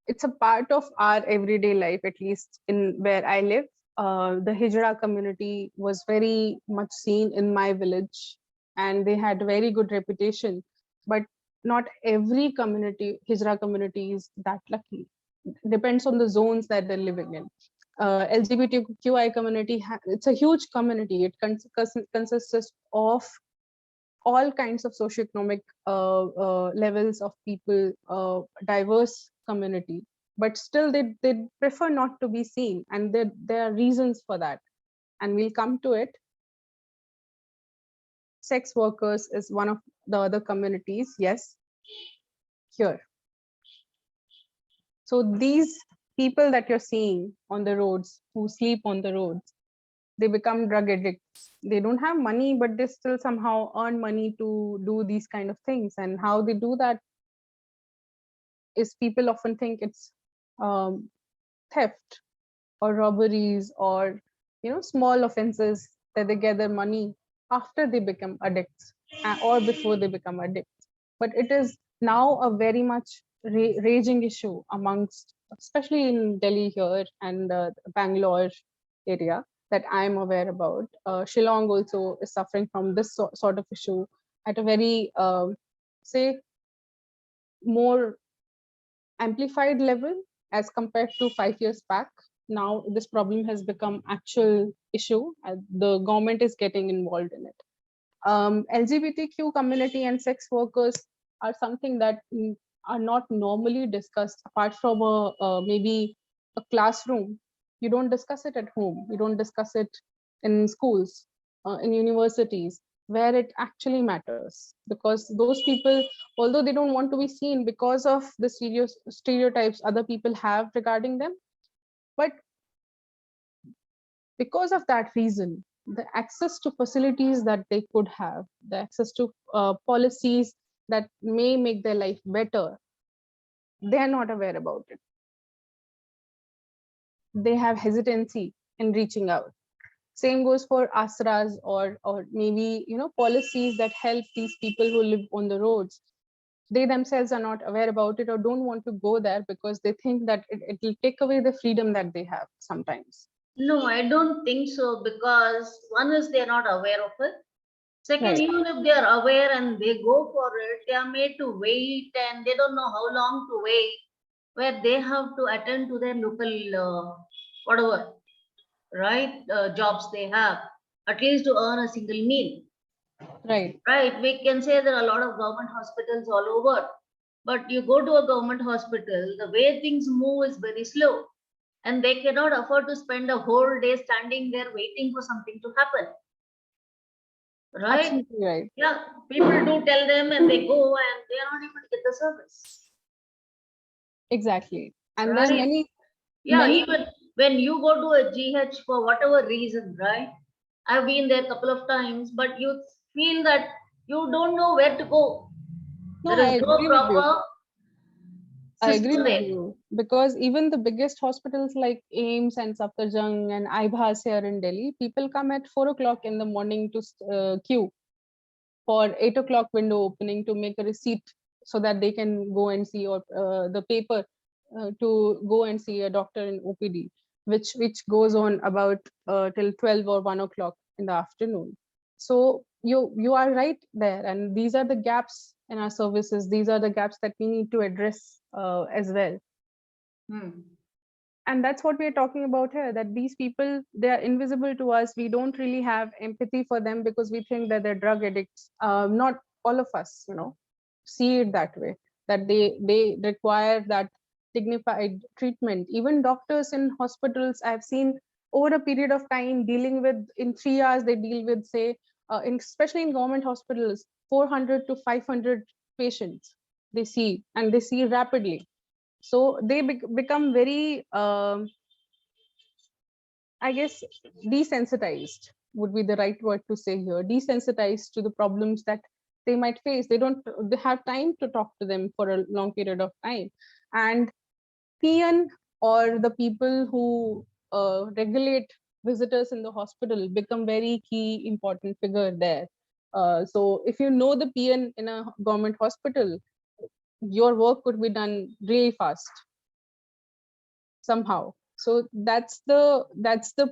it's a part of our everyday life, at least in where I live. The Hijra community was very much seen in my village, and they had very good reputation. But not every community, Hijra community, is that lucky. Depends on the zones that they're living in. LGBTQI community, it's a huge community. It consists of all kinds of socioeconomic levels of people, diverse community, but still they prefer not to be seen, and there are reasons for that, and we'll come to it. sex workers is one of the other communities. Yes, here. So these people that you're seeing on the roads, who sleep on the roads, they become drug addicts. They don't have money, but they still somehow earn money to do these kind of things. And how they do that is, people often think it's theft or robberies or small offenses, that they gather money after they become addicts or before they become addicts. But it is now a very much raging issue amongst, especially in Delhi here and Bangalore area, that I'm aware about. Shillong also is suffering from this sort of issue at a very say more amplified level as compared to 5 years back. Now this problem has become actual issue, and the government is getting involved in it. LGBTQ community and sex workers are something that are not normally discussed apart from maybe a classroom. You don't discuss it at home. You don't discuss it in schools, in universities, where it actually matters. Because those people, although they don't want to be seen because of the stereotypes other people have regarding them, but because of that reason, the access to facilities that they could have, the access to policies that may make their life better, they are not aware about it. They have hesitancy in reaching out. Same goes for asras or maybe policies that help these people who live on the roads. They themselves are not aware about it or don't want to go there because they think that it will take away the freedom that they have sometimes. No, I don't think so, because one is they're not aware of it. Second, Right. even if they are aware and they go for it, they are made to wait and they don't know how long to wait, where they have to attend to their local, whatever, right, jobs they have, at least to earn a single meal. Right. Right, we can say there are a lot of government hospitals all over, but you go to a government hospital, the way things move is very slow, and they cannot afford to spend a whole day standing there waiting for something to happen. Right? Absolutely right. Yeah, people do tell them and they go and they are not able to get the service. Exactly. And there are Right. many. Yeah, many even when you go to a GH for whatever reason, right? I've been there a couple of times, but you feel that you don't know where to go. No, There I is no agree with you. proper I agree system with there. you, because even the biggest hospitals like AIMS and Safdarjung and IBHAS here in Delhi, people come at 4 o'clock in the morning to queue for 8 o'clock window opening to make a receipt so that they can go and see, or the paper to go and see a doctor in OPD, which goes on about till 12 or 1 o'clock in the afternoon. So you are right there, and these are the gaps in our services. These are the gaps that we need to address as well. And that's what we're talking about here, that these people, they are invisible to us. We don't really have empathy for them because we think that they're drug addicts. Not all of us see it that way, that they require that dignified treatment. Even doctors in hospitals, I've seen over a period of time dealing with, in 3 hours they deal with, say especially in government hospitals, 400 to 500 patients they see, and they see rapidly. So they become very I guess desensitized would be the right word to say here, desensitized to the problems that they might face. They have time to talk to them for a long period of time. And PN, or the people who regulate visitors in the hospital, become very key important figure there. So if you know the PN in a government hospital, your work could be done really fast somehow. So that's the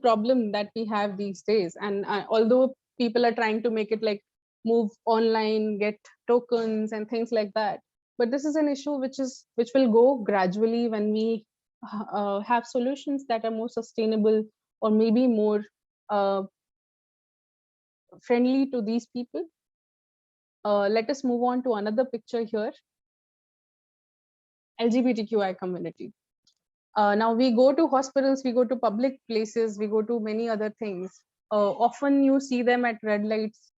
problem that we have these days. And although people are trying to make it like move online, get tokens and things like that, but this is an issue which will go gradually when we have solutions that are more sustainable, or maybe more friendly to these people. Let us move on to another picture here. LGBTQI community. Now we go to hospitals, we go to public places, we go to many other things. Often you see them at red lights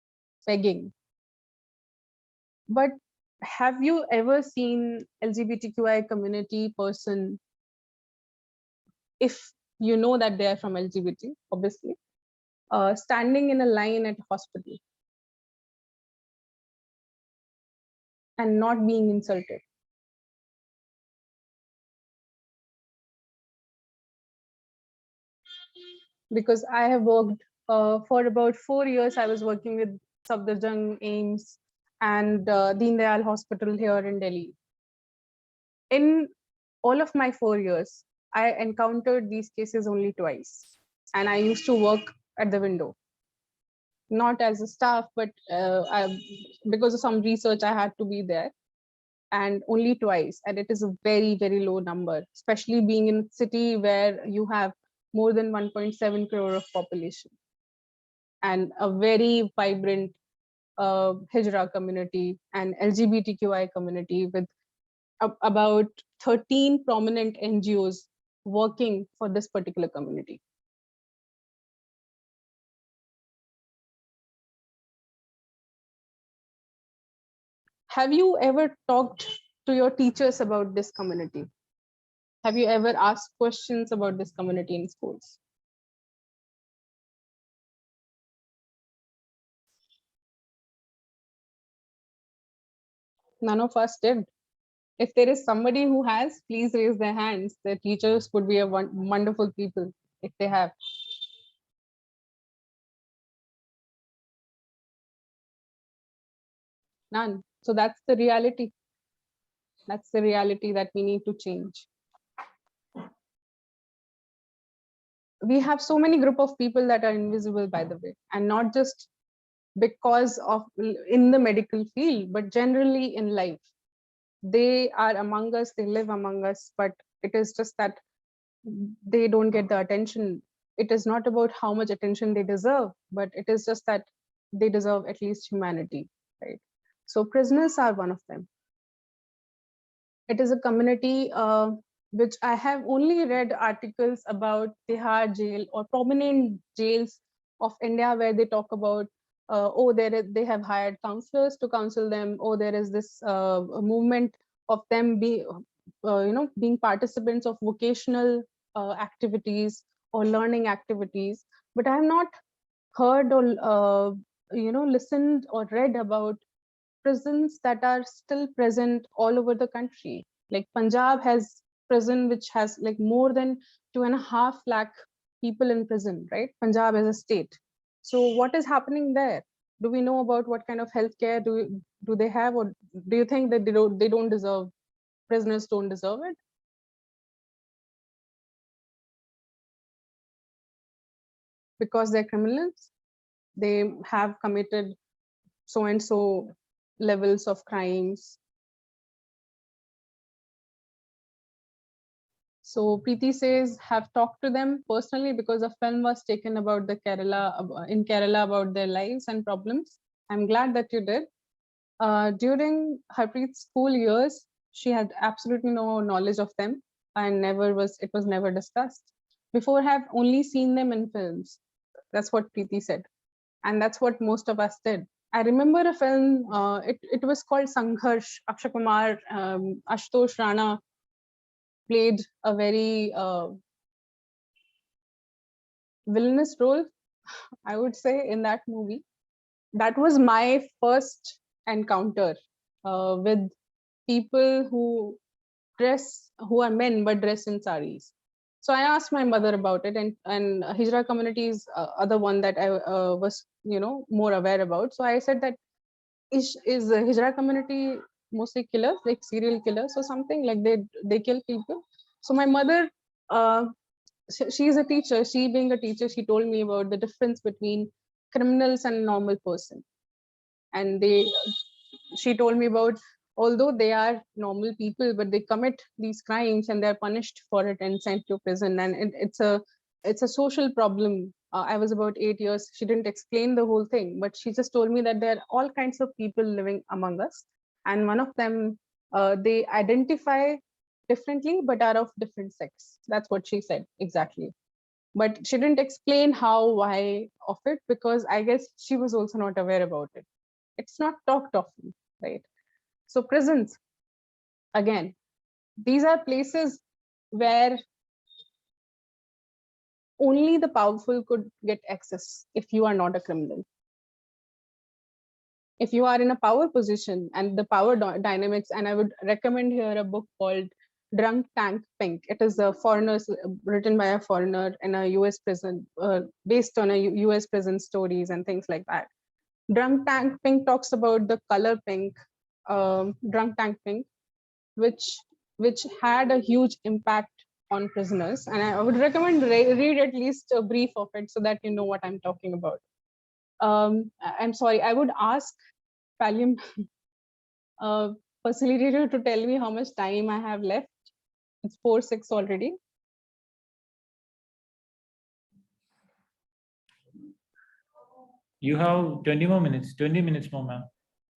begging. But have you ever seen LGBTQI community person, if you know that they are from LGBT, obviously, standing in a line at a hospital and not being insulted? Because I have worked for about 4 years. I was working with Safdarjung, AIMS, and Deen Dayal Hospital here in Delhi. In all of my 4 years, I encountered these cases only twice. And I used to work at the window, not as a staff, but because of some research, I had to be there. And only twice. And it is a very, very low number, especially being in a city where you have more than 1.7 crore of population and a very vibrant Hijra community and LGBTQI community with about 13 prominent NGOs working for this particular community. Have you ever talked to your teachers about this community? Have you ever asked questions about this community in schools? None of us did. If there is somebody who has, please raise their hands. The teachers would be a wonderful people if they have. None. So that's the reality. That's the reality that we need to change. We have so many group of people that are invisible, by the way, and not just because of in the medical field, but generally in life. They are among us, they live among us, but it is just that they don't get the attention. It is not about how much attention they deserve, but it is just that they deserve at least humanity, right? So prisoners are one of them. It is a community which I have only read articles about Tihar jail or prominent jails of India where they talk about, oh, they have hired counselors to counsel them. Oh, there is this movement of them being participants of vocational activities or learning activities. But I have not heard or listened or read about prisons that are still present all over the country. Like Punjab has prison which has like more than 2.5 lakh people in prison, right? Punjab as a state. So what is happening there? Do we know about what kind of healthcare do they have, or do you think that they don't deserve, prisoners don't deserve it? Because they're criminals, they have committed so and so levels of crimes. So Preeti says, have talked to them personally because a film was taken about the in Kerala about their lives and problems. I'm glad that you did. During Harpreet's school years, she had absolutely no knowledge of them and it was never discussed. Before, have only seen them in films. That's what Preeti said. And that's what most of us did. I remember a film, it was called Sangharsh. Akshay Kumar, Ashutosh Rana played a very villainous role, I would say, in that movie. That was my first encounter with people who are men but dress in saris. So I asked my mother about it, and Hijra community is other one that I was more aware about. So I said that is the Hijra community mostly killers, like serial killers or something, like they kill people. So my mother, she's a teacher. She being a teacher, she told me about the difference between criminals and normal person. And she told me about, although they are normal people, but they commit these crimes and they're punished for it and sent to prison. And it's a social problem. I was about 8 years. She didn't explain the whole thing, but she just told me that there are all kinds of people living among us. And one of them, they identify differently, but are of different sex. That's what she said exactly. But she didn't explain how, why of it, because I guess she was also not aware about it. It's not talked often, right? So prisons, again, these are places where only the powerful could get access if you are not a criminal. If you are in a power position and the power dynamics, and I would recommend here a book called Drunk Tank Pink. It is a foreigner's written by a foreigner in a US prison, based on a US prison stories and things like that. Drunk Tank Pink talks about the color pink, Drunk Tank Pink, which had a huge impact on prisoners. And I would recommend read at least a brief of it so that you know what I'm talking about. I'm sorry, I would ask Pallium facilitator to tell me how much time I have left. It's 4:06 already. You have 20 more minutes, 20 minutes more, ma'am.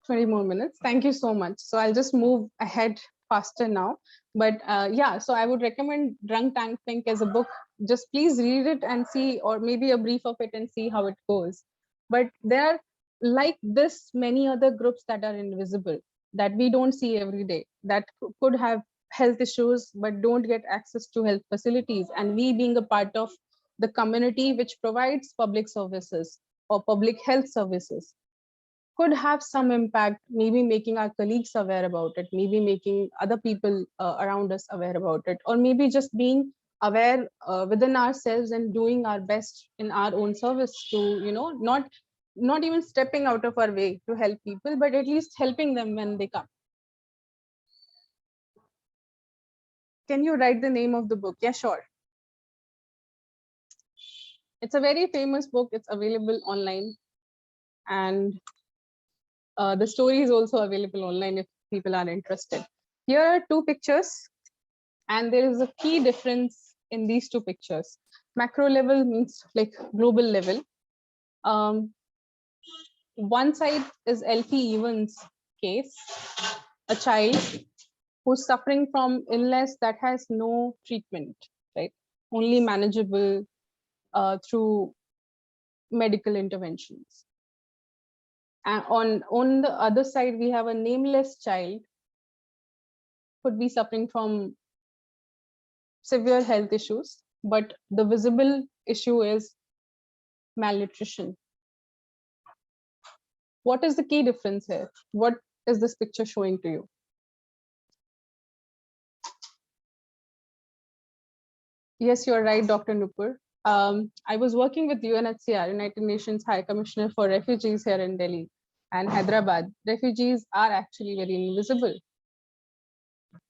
20 more minutes. Thank you so much. So I'll just move ahead faster now. But yeah, so I would recommend Drunk Tank Pink as a book. Just please read it and see, or maybe a brief of it and see how it goes. But there are, like this, many other groups that are invisible, that we don't see every day, that could have health issues but don't get access to health facilities. And we, being a part of the community which provides public services or public health services, could have some impact, maybe making our colleagues aware about it, maybe making other people around us aware about it, or maybe just being aware within ourselves and doing our best in our own service to, you know, not even stepping out of our way to help people, but at least helping them when they come. Can you write the name of the book? Yeah, sure. It's a very famous book. It's available online. And the story is also available online if people are interested. Here are two pictures, and there is a key difference in these two pictures. Macro level means like global level. One side is Elfie Evans' case, a child who's suffering from illness that has no treatment, right? Only manageable through medical interventions. And on the other side, we have a nameless child, could be suffering from severe health issues, but the visible issue is malnutrition. What is the key difference here? What is this picture showing to you? Yes, you're right, Dr. Nupur. I was working with UNHCR, United Nations High Commissioner for Refugees here in Delhi and Hyderabad. Refugees are actually very invisible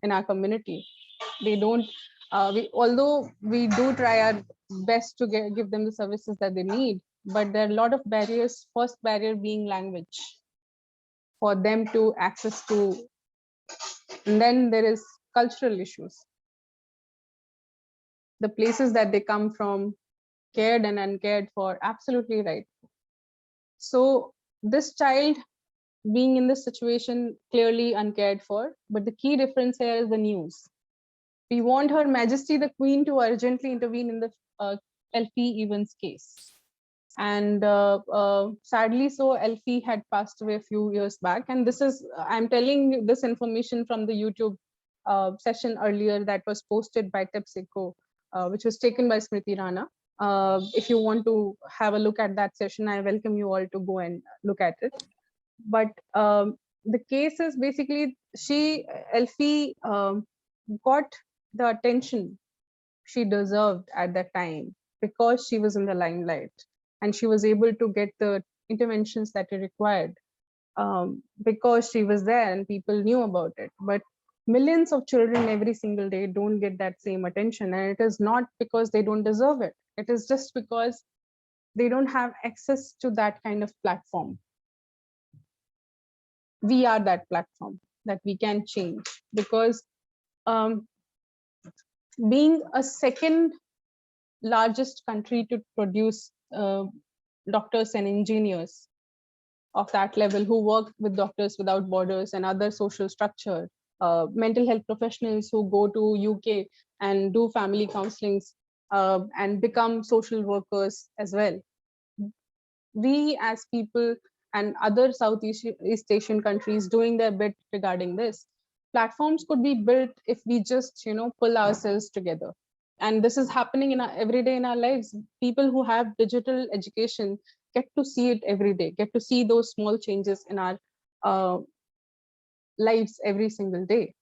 in our community. They don't, although we do try our best to give them the services that they need, but there are a lot of barriers, first barrier being language for them to access to, and then there is cultural issues. The places that they come from, cared and uncared for, absolutely right. So this child being in this situation, clearly uncared for, but the key difference here is the news. We want Her Majesty the Queen to urgently intervene in the Elfie Evans case. And sadly, so Elfie had passed away a few years back. And this is, I'm telling you this information from the YouTube session earlier that was posted by TEPSICO, which was taken by Smriti Rana. If you want to have a look at that session, I welcome you all to go and look at it. But the case is basically, Elfie got the attention she deserved at that time because she was in the limelight and she was able to get the interventions that it required because she was there and people knew about it. But millions of children every single day don't get that same attention, and it is not because they don't deserve it. It is just because they don't have access to that kind of platform. We are that platform that we can change, because being a second largest country to produce doctors and engineers of that level who work with Doctors Without Borders and other social structure, mental health professionals who go to UK and do family counselings and become social workers as well. We as people and other Southeast East Asian countries doing their bit regarding this. Platforms could be built if we just, pull ourselves together. And this is happening in our every day in our lives. People who have digital education get to see it every day, get to see those small changes in our lives every single day.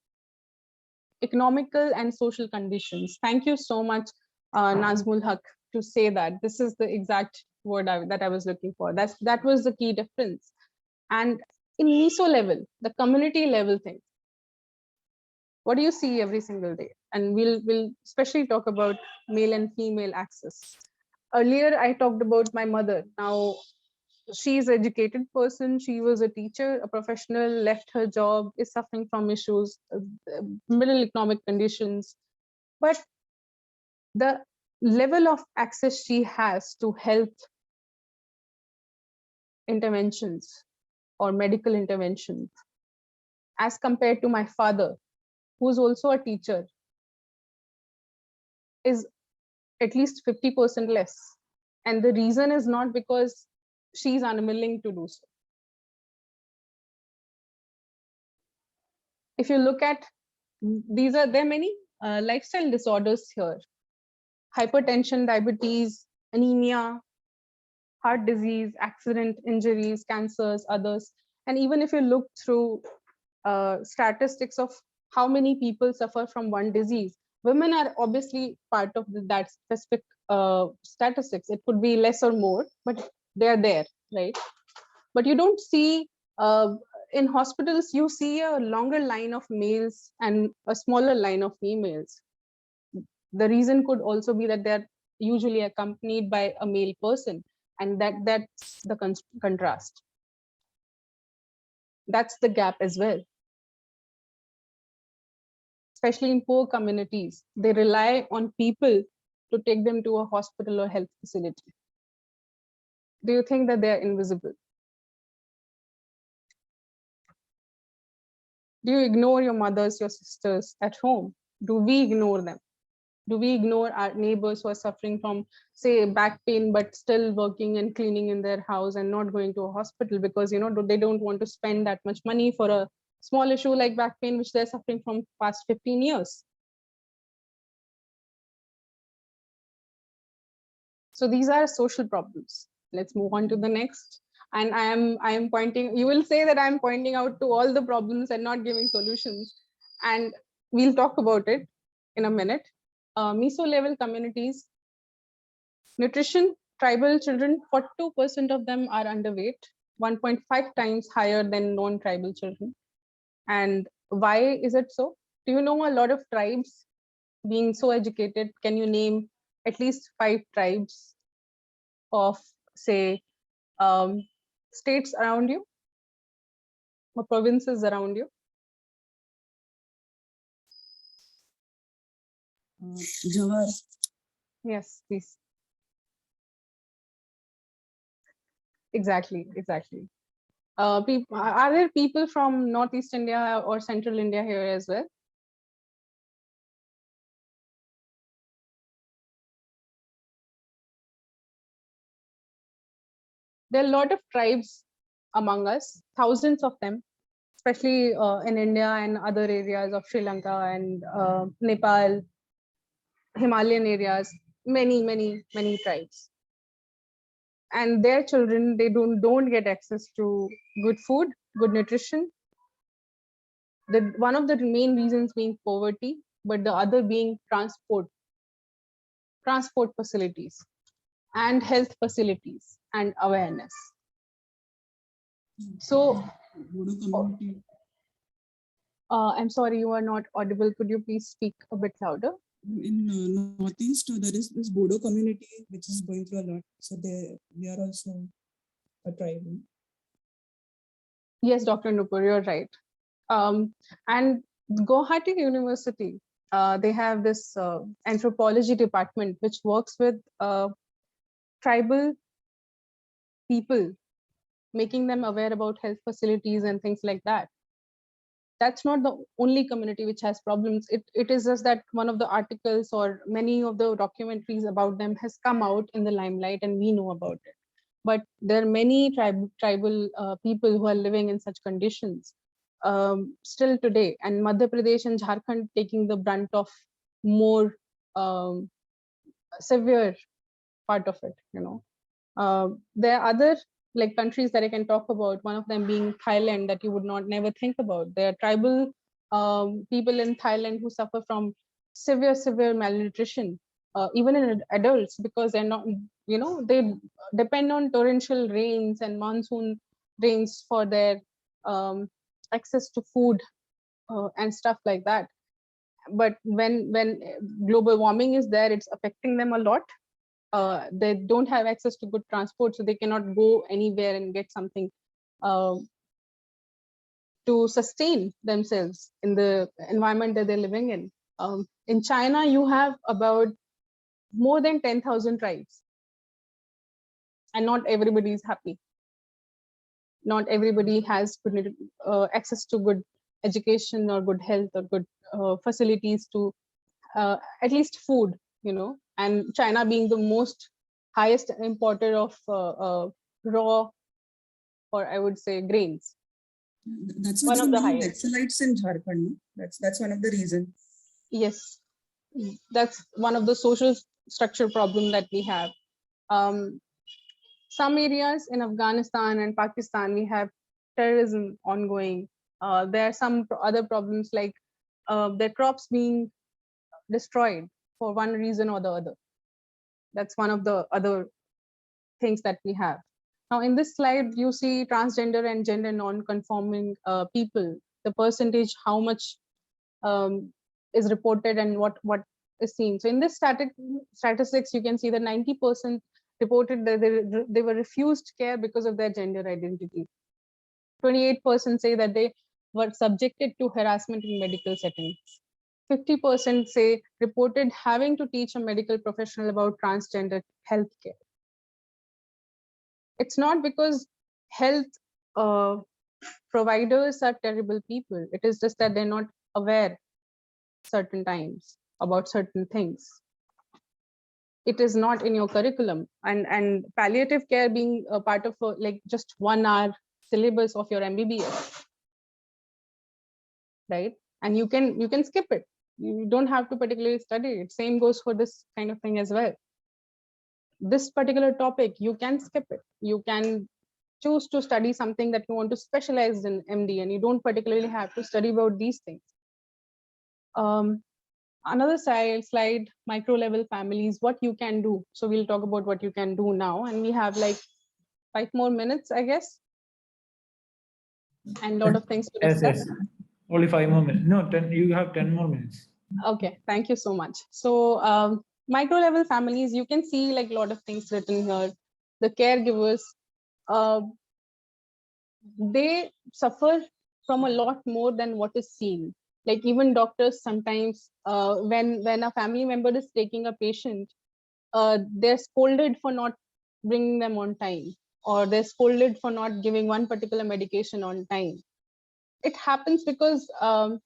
Economical and social conditions. Thank you so much, Nazmul Haq, to say that. This is the exact word that I was looking for. That was the key difference. And in meso level, the community level thing, what do you see every single day? And we'll especially talk about male and female access. Earlier, I talked about my mother. Now, she's an educated person. She was a teacher, a professional, left her job, is suffering from issues, middle economic conditions. But the level of access she has to health interventions or medical interventions, as compared to my father, who's also a teacher, is at least 50% less. And the reason is not because she's unwilling to do so. If you look at, there are many lifestyle disorders here: hypertension, diabetes, anemia, heart disease, accident, injuries, cancers, others. And even if you look through statistics of how many people suffer from one disease, women are obviously part of that specific statistics. It could be less or more, but they're there, right? But you don't see, in hospitals, you see a longer line of males and a smaller line of females. The reason could also be that they're usually accompanied by a male person, and that's the contrast. That's the gap as well. Especially in poor communities, they rely on people to take them to a hospital or health facility. Do you think that they're invisible? Do you ignore your mothers, your sisters at home? Do we ignore them? Do we ignore our neighbors who are suffering from, say, back pain, but still working and cleaning in their house and not going to a hospital because, they don't want to spend that much money for a small issue like back pain, which they're suffering from past 15 years? So these are social problems. Let's move on to the next. And I am pointing, you will say that I'm pointing out to all the problems and not giving solutions. And we'll talk about it in a minute. Meso level communities, nutrition, tribal children, 42% of them are underweight, 1.5 times higher than non-tribal children. And why is it so? Do you know a lot of tribes being so educated? Can you name at least 5 tribes of, say, states around you or provinces around you? Jawar. Yes, please. Exactly. Are there people from Northeast India or Central India here as well? There are a lot of tribes among us, thousands of them, especially in India and other areas of Sri Lanka and Nepal, Himalayan areas, many tribes. And their children, they don't get access to good food, good nutrition. One of the main reasons being poverty, but the other being transport facilities and health facilities and awareness. So I'm sorry, you are not audible. Could you please speak a bit louder? In Northeast, there is this Bodo community which is going through a lot. So they are also a tribe. Yes, Dr. Nupur, you're right. And Guwahati University, they have this anthropology department which works with tribal people, making them aware about health facilities and things like that. That's not the only community which has problems. It is just that one of the articles or many of the documentaries about them has come out in the limelight and we know about it. but there are many tribal people who are living in such conditions still today, and Madhya Pradesh and Jharkhand taking the brunt of more severe part of it, you know. There are other like countries that I can talk about, one of them being Thailand, that you would not never think about. There are tribal people in Thailand who suffer from severe malnutrition, even in adults, because they're not, you know, they depend on torrential rains and monsoon rains for their access to food and stuff like that. But when global warming is there, it's affecting them a lot. They don't have access to good transport, so they cannot go anywhere and get something to sustain themselves in the environment that they're living in. In China, you have about more than 10,000 tribes, and not everybody is happy. Not everybody has good, access to good education or good health or good facilities to at least food, you know. And China being the most highest importer of raw, or I would say grains. That's One why of there the are no highest. electrolytes in Jharkhand. No? That's one of the reasons. Yes, that's one of the social structure problem that we have. Some areas in Afghanistan and Pakistan, we have terrorism ongoing. There are some other problems like their crops being destroyed for one reason or the other. That's one of the other things that we have. Now, in this slide, you see transgender and gender non-conforming people, the percentage, how much is reported and what is seen. So in this statistics, you can see that 90% reported that they were refused care because of their gender identity. 28% say that they were subjected to harassment in medical settings. 50% say reported having to teach a medical professional about transgender healthcare. It's not because health providers are terrible people. It is just that they're not aware certain times about certain things. It is not in your curriculum, and palliative care being a part of like just 1 hour syllabus of your MBBS, right? And you can skip it. You don't have to particularly study it. Same goes for this kind of thing as well. This particular topic, you can skip it. You can choose to study something that you want to specialize in MD, and you don't particularly have to study about these things. Another slide, micro level families, what you can do. So we'll talk about what you can do now, and we have like 5 more minutes, I guess, and a lot of things to discuss. Yes. Only 5 more minutes. No, 10. You have 10 more minutes. Okay, thank you so much. So micro level families, you can see like a lot of things written here. The caregivers, they suffer from a lot more than what is seen. Like even doctors sometimes, when a family member is taking a patient, they're scolded for not bringing them on time, or they're scolded for not giving one particular medication on time. It happens because,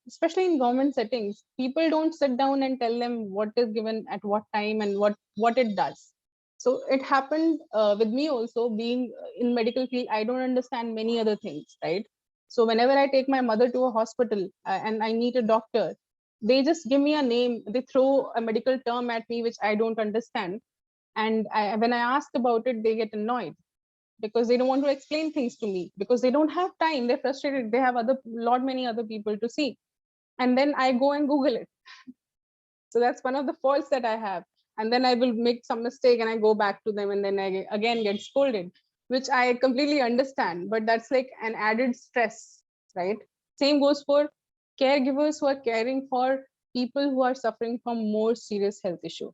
especially in government settings, people don't sit down and tell them what is given at what time and what it does. So it happened with me also. Being in medical field, I don't understand many other things, right? So whenever I take my mother to a hospital and I need a doctor, they just give me a name, they throw a medical term at me which I don't understand, and when I ask about it, they get annoyed because they don't want to explain things to me, because they don't have time. They're frustrated. They have many other people to see, and then I go and Google it. So that's one of the faults that I have. And then I will make some mistake and I go back to them, and then I again get scolded, which I completely understand. But that's like an added stress, right? Same goes for caregivers who are caring for people who are suffering from more serious health issue.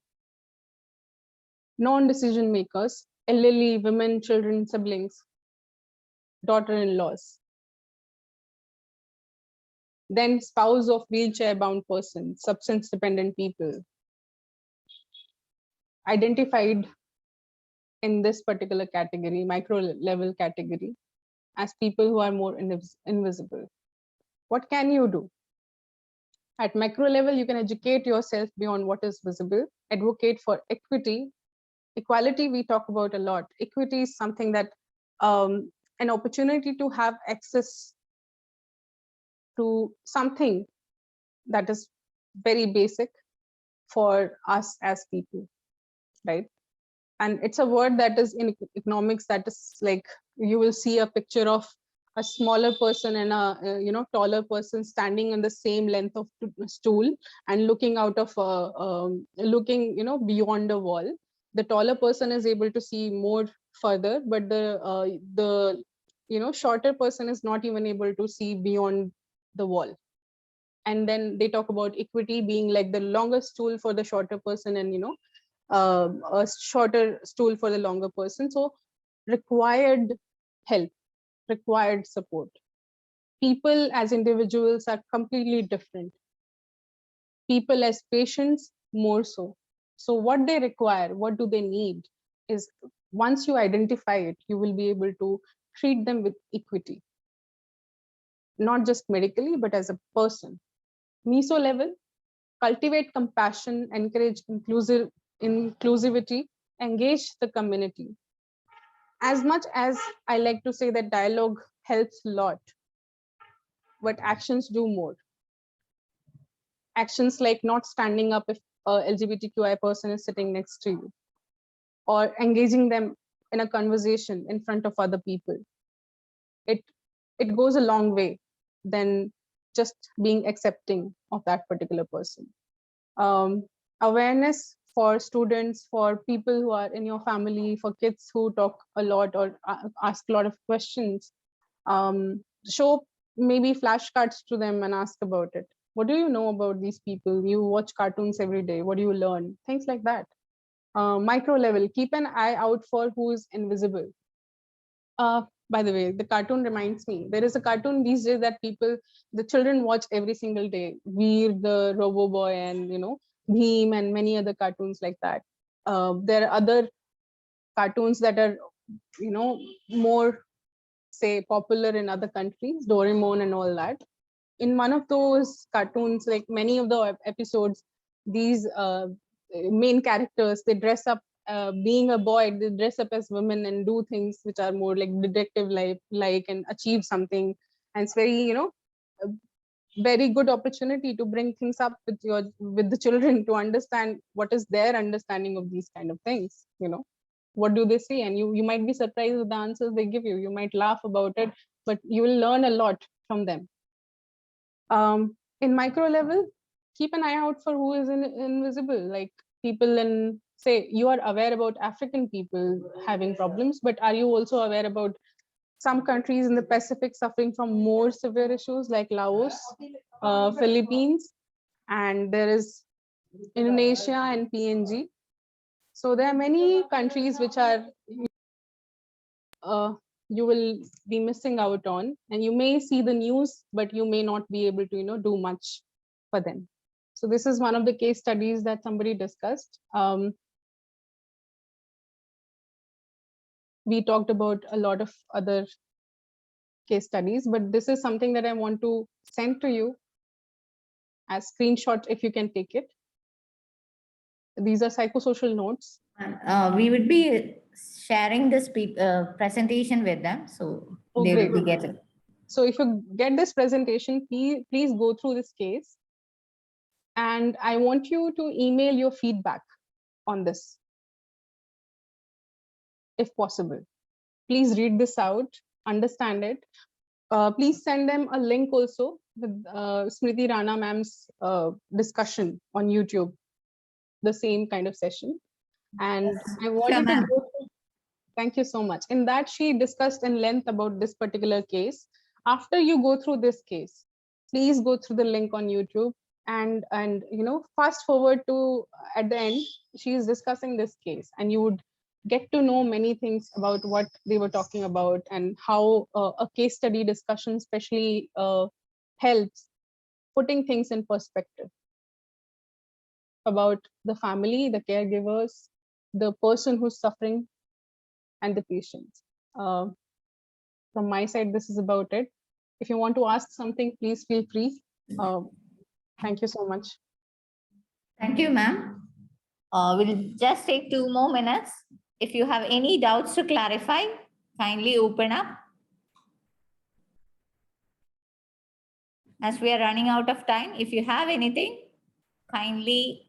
Non-decision makers, elderly women, children, siblings, daughter-in-laws. Then spouse of wheelchair-bound person, substance-dependent people, identified in this particular category, micro-level category, as people who are more invisible. What can you do? At macro level, you can educate yourself beyond what is visible, advocate for equity, Equality we talk about a lot. Equity is something that an opportunity to have access to something that is very basic for us as people, right? And it's a word that is in economics that is like, you will see a picture of a smaller person and a taller person standing on the same length of stool and looking out of looking beyond a wall. The taller person is able to see more further, but the shorter person is not even able to see beyond the wall. And then they talk about equity being like the longer stool for the shorter person, and a shorter stool for the longer person. So required help, required support. People as individuals are completely different. People as patients more so. So what they require, what do they need, is once you identify it, you will be able to treat them with equity, not just medically, but as a person. Meso level, cultivate compassion, encourage inclusivity, engage the community. As much as I like to say that dialogue helps a lot, but actions do more. Actions like not standing up if a LGBTQI person is sitting next to you, or engaging them in a conversation in front of other people. It goes a long way than just being accepting of that particular person. Awareness for students, for people who are in your family, for kids who talk a lot or ask a lot of questions. Show maybe flashcards to them and ask about it. What do you know about these people? You watch cartoons every day. What do you learn? Things like that. Micro level, keep an eye out for who is invisible. By the way, the cartoon reminds me, there is a cartoon these days that the children watch every single day. Veer, the Robo Boy, and Bheem, and many other cartoons like that. There are other cartoons that are, more, say, popular in other countries, Doraemon and all that. In one of those cartoons, like many of the episodes, these main characters, they dress up, being a boy, they dress up as women and do things which are more like detective like and achieve something. And it's very, a very good opportunity to bring things up with the children to understand what is their understanding of these kind of things. What do they see? And you might be surprised with the answers they give you. You might laugh about it, but you will learn a lot from them. In micro level, keep an eye out for who is invisible, like people in, say, you are aware about African people having problems, but are you also aware about some countries in the Pacific suffering from more severe issues like Laos, Philippines, and there is Indonesia and PNG. So there are many countries which are you will be missing out on, and you may see the news, but you may not be able to do much for them. So this is one of the case studies that somebody discussed. We talked about a lot of other case studies, but this is something that I want to send to you as screenshot if you can take it. These are psychosocial notes. We would be sharing this presentation with them, so they great. will be getting. So if you get this presentation, please go through this case. And I want you to email your feedback on this, if possible. Please read this out, understand it. Please send them a link also with Smriti Rana ma'am's discussion on YouTube, the same kind of session. And I wanted to go through, thank you so much. In that, she discussed in length about this particular case. After you go through this case, please go through the link on YouTube and fast forward to at the end, she is discussing this case, and you would get to know many things about what they were talking about and how a case study discussion especially helps putting things in perspective about the family, the caregivers, the person who's suffering, and the patients. From my side, this is about it. If you want to ask something, please feel free. Thank you so much. Thank you, ma'am. We'll just take 2 more minutes. If you have any doubts to clarify, kindly open up. As we are running out of time, if you have anything, kindly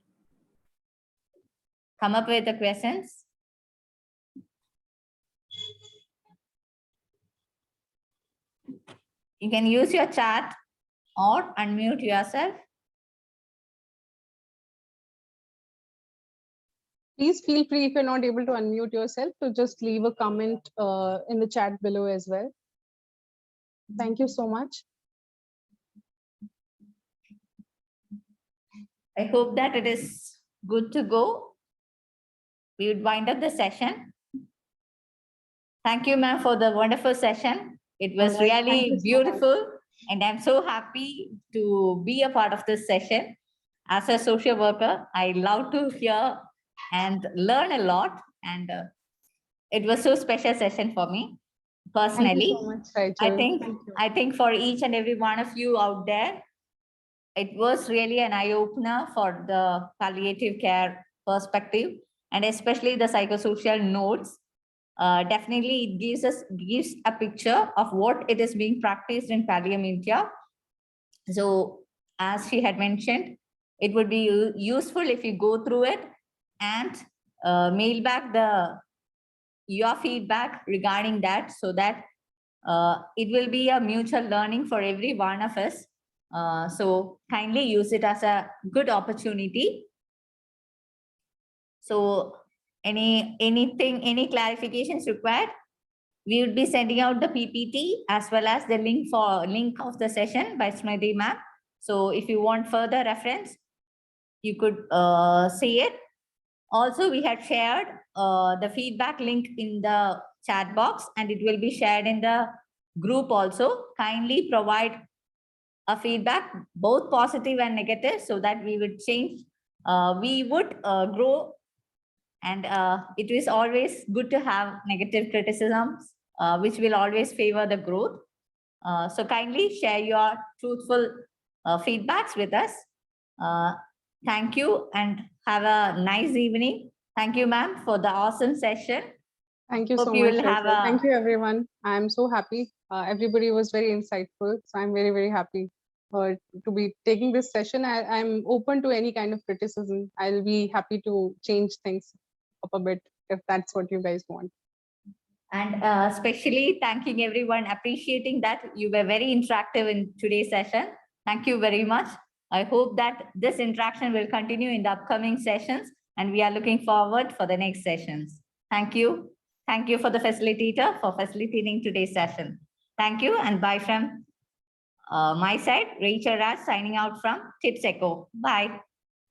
come up with the questions. You can use your chat or unmute yourself. Please feel free, if you're not able to unmute yourself, to just leave a comment in the chat below as well. Thank you so much. I hope that it is good to go. We would wind up the session. Thank you, ma'am, for the wonderful session. It was All right, thank really you so much. beautiful, and I'm so happy to be a part of this session. As a social worker, I love to hear and learn a lot, and it was so special session for me personally. Thank you so much, Rachel. I think for each and every one of you out there, it was really an eye-opener for the palliative care perspective, and especially the psychosocial notes. Definitely it gives a picture of what it is being practiced in Pallium India. So as she had mentioned, it would be useful if you go through it and mail back your feedback regarding that, so that it will be a mutual learning for every one of us. So kindly use it as a good opportunity. So any clarifications required, we would be sending out the PPT as well as the link of the session by Smriti ma'am. So if you want further reference, you could see it. Also, we had shared the feedback link in the chat box, and it will be shared in the group also. Kindly provide a feedback, both positive and negative, so that we would change, we would grow. And it is always good to have negative criticisms, which will always favor the growth. So kindly share your truthful feedbacks with us. Thank you and have a nice evening. Thank you, ma'am, for the awesome session. Thank you Hope so you much, will have Rachel. a- Thank you, everyone. I'm so happy. Everybody was very insightful. So I'm very, very happy to be taking this session. I'm open to any kind of criticism. I'll be happy to change things up a bit if that's what you guys want. And especially thanking everyone, appreciating that you were very interactive in today's session. Thank you very much. I hope that this interaction will continue in the upcoming sessions, and we are looking forward for the next sessions. Thank you. Thank you for the facilitator for facilitating today's session. Thank you, and bye from my side. Rachel Raj signing out from Tips Echo. Bye.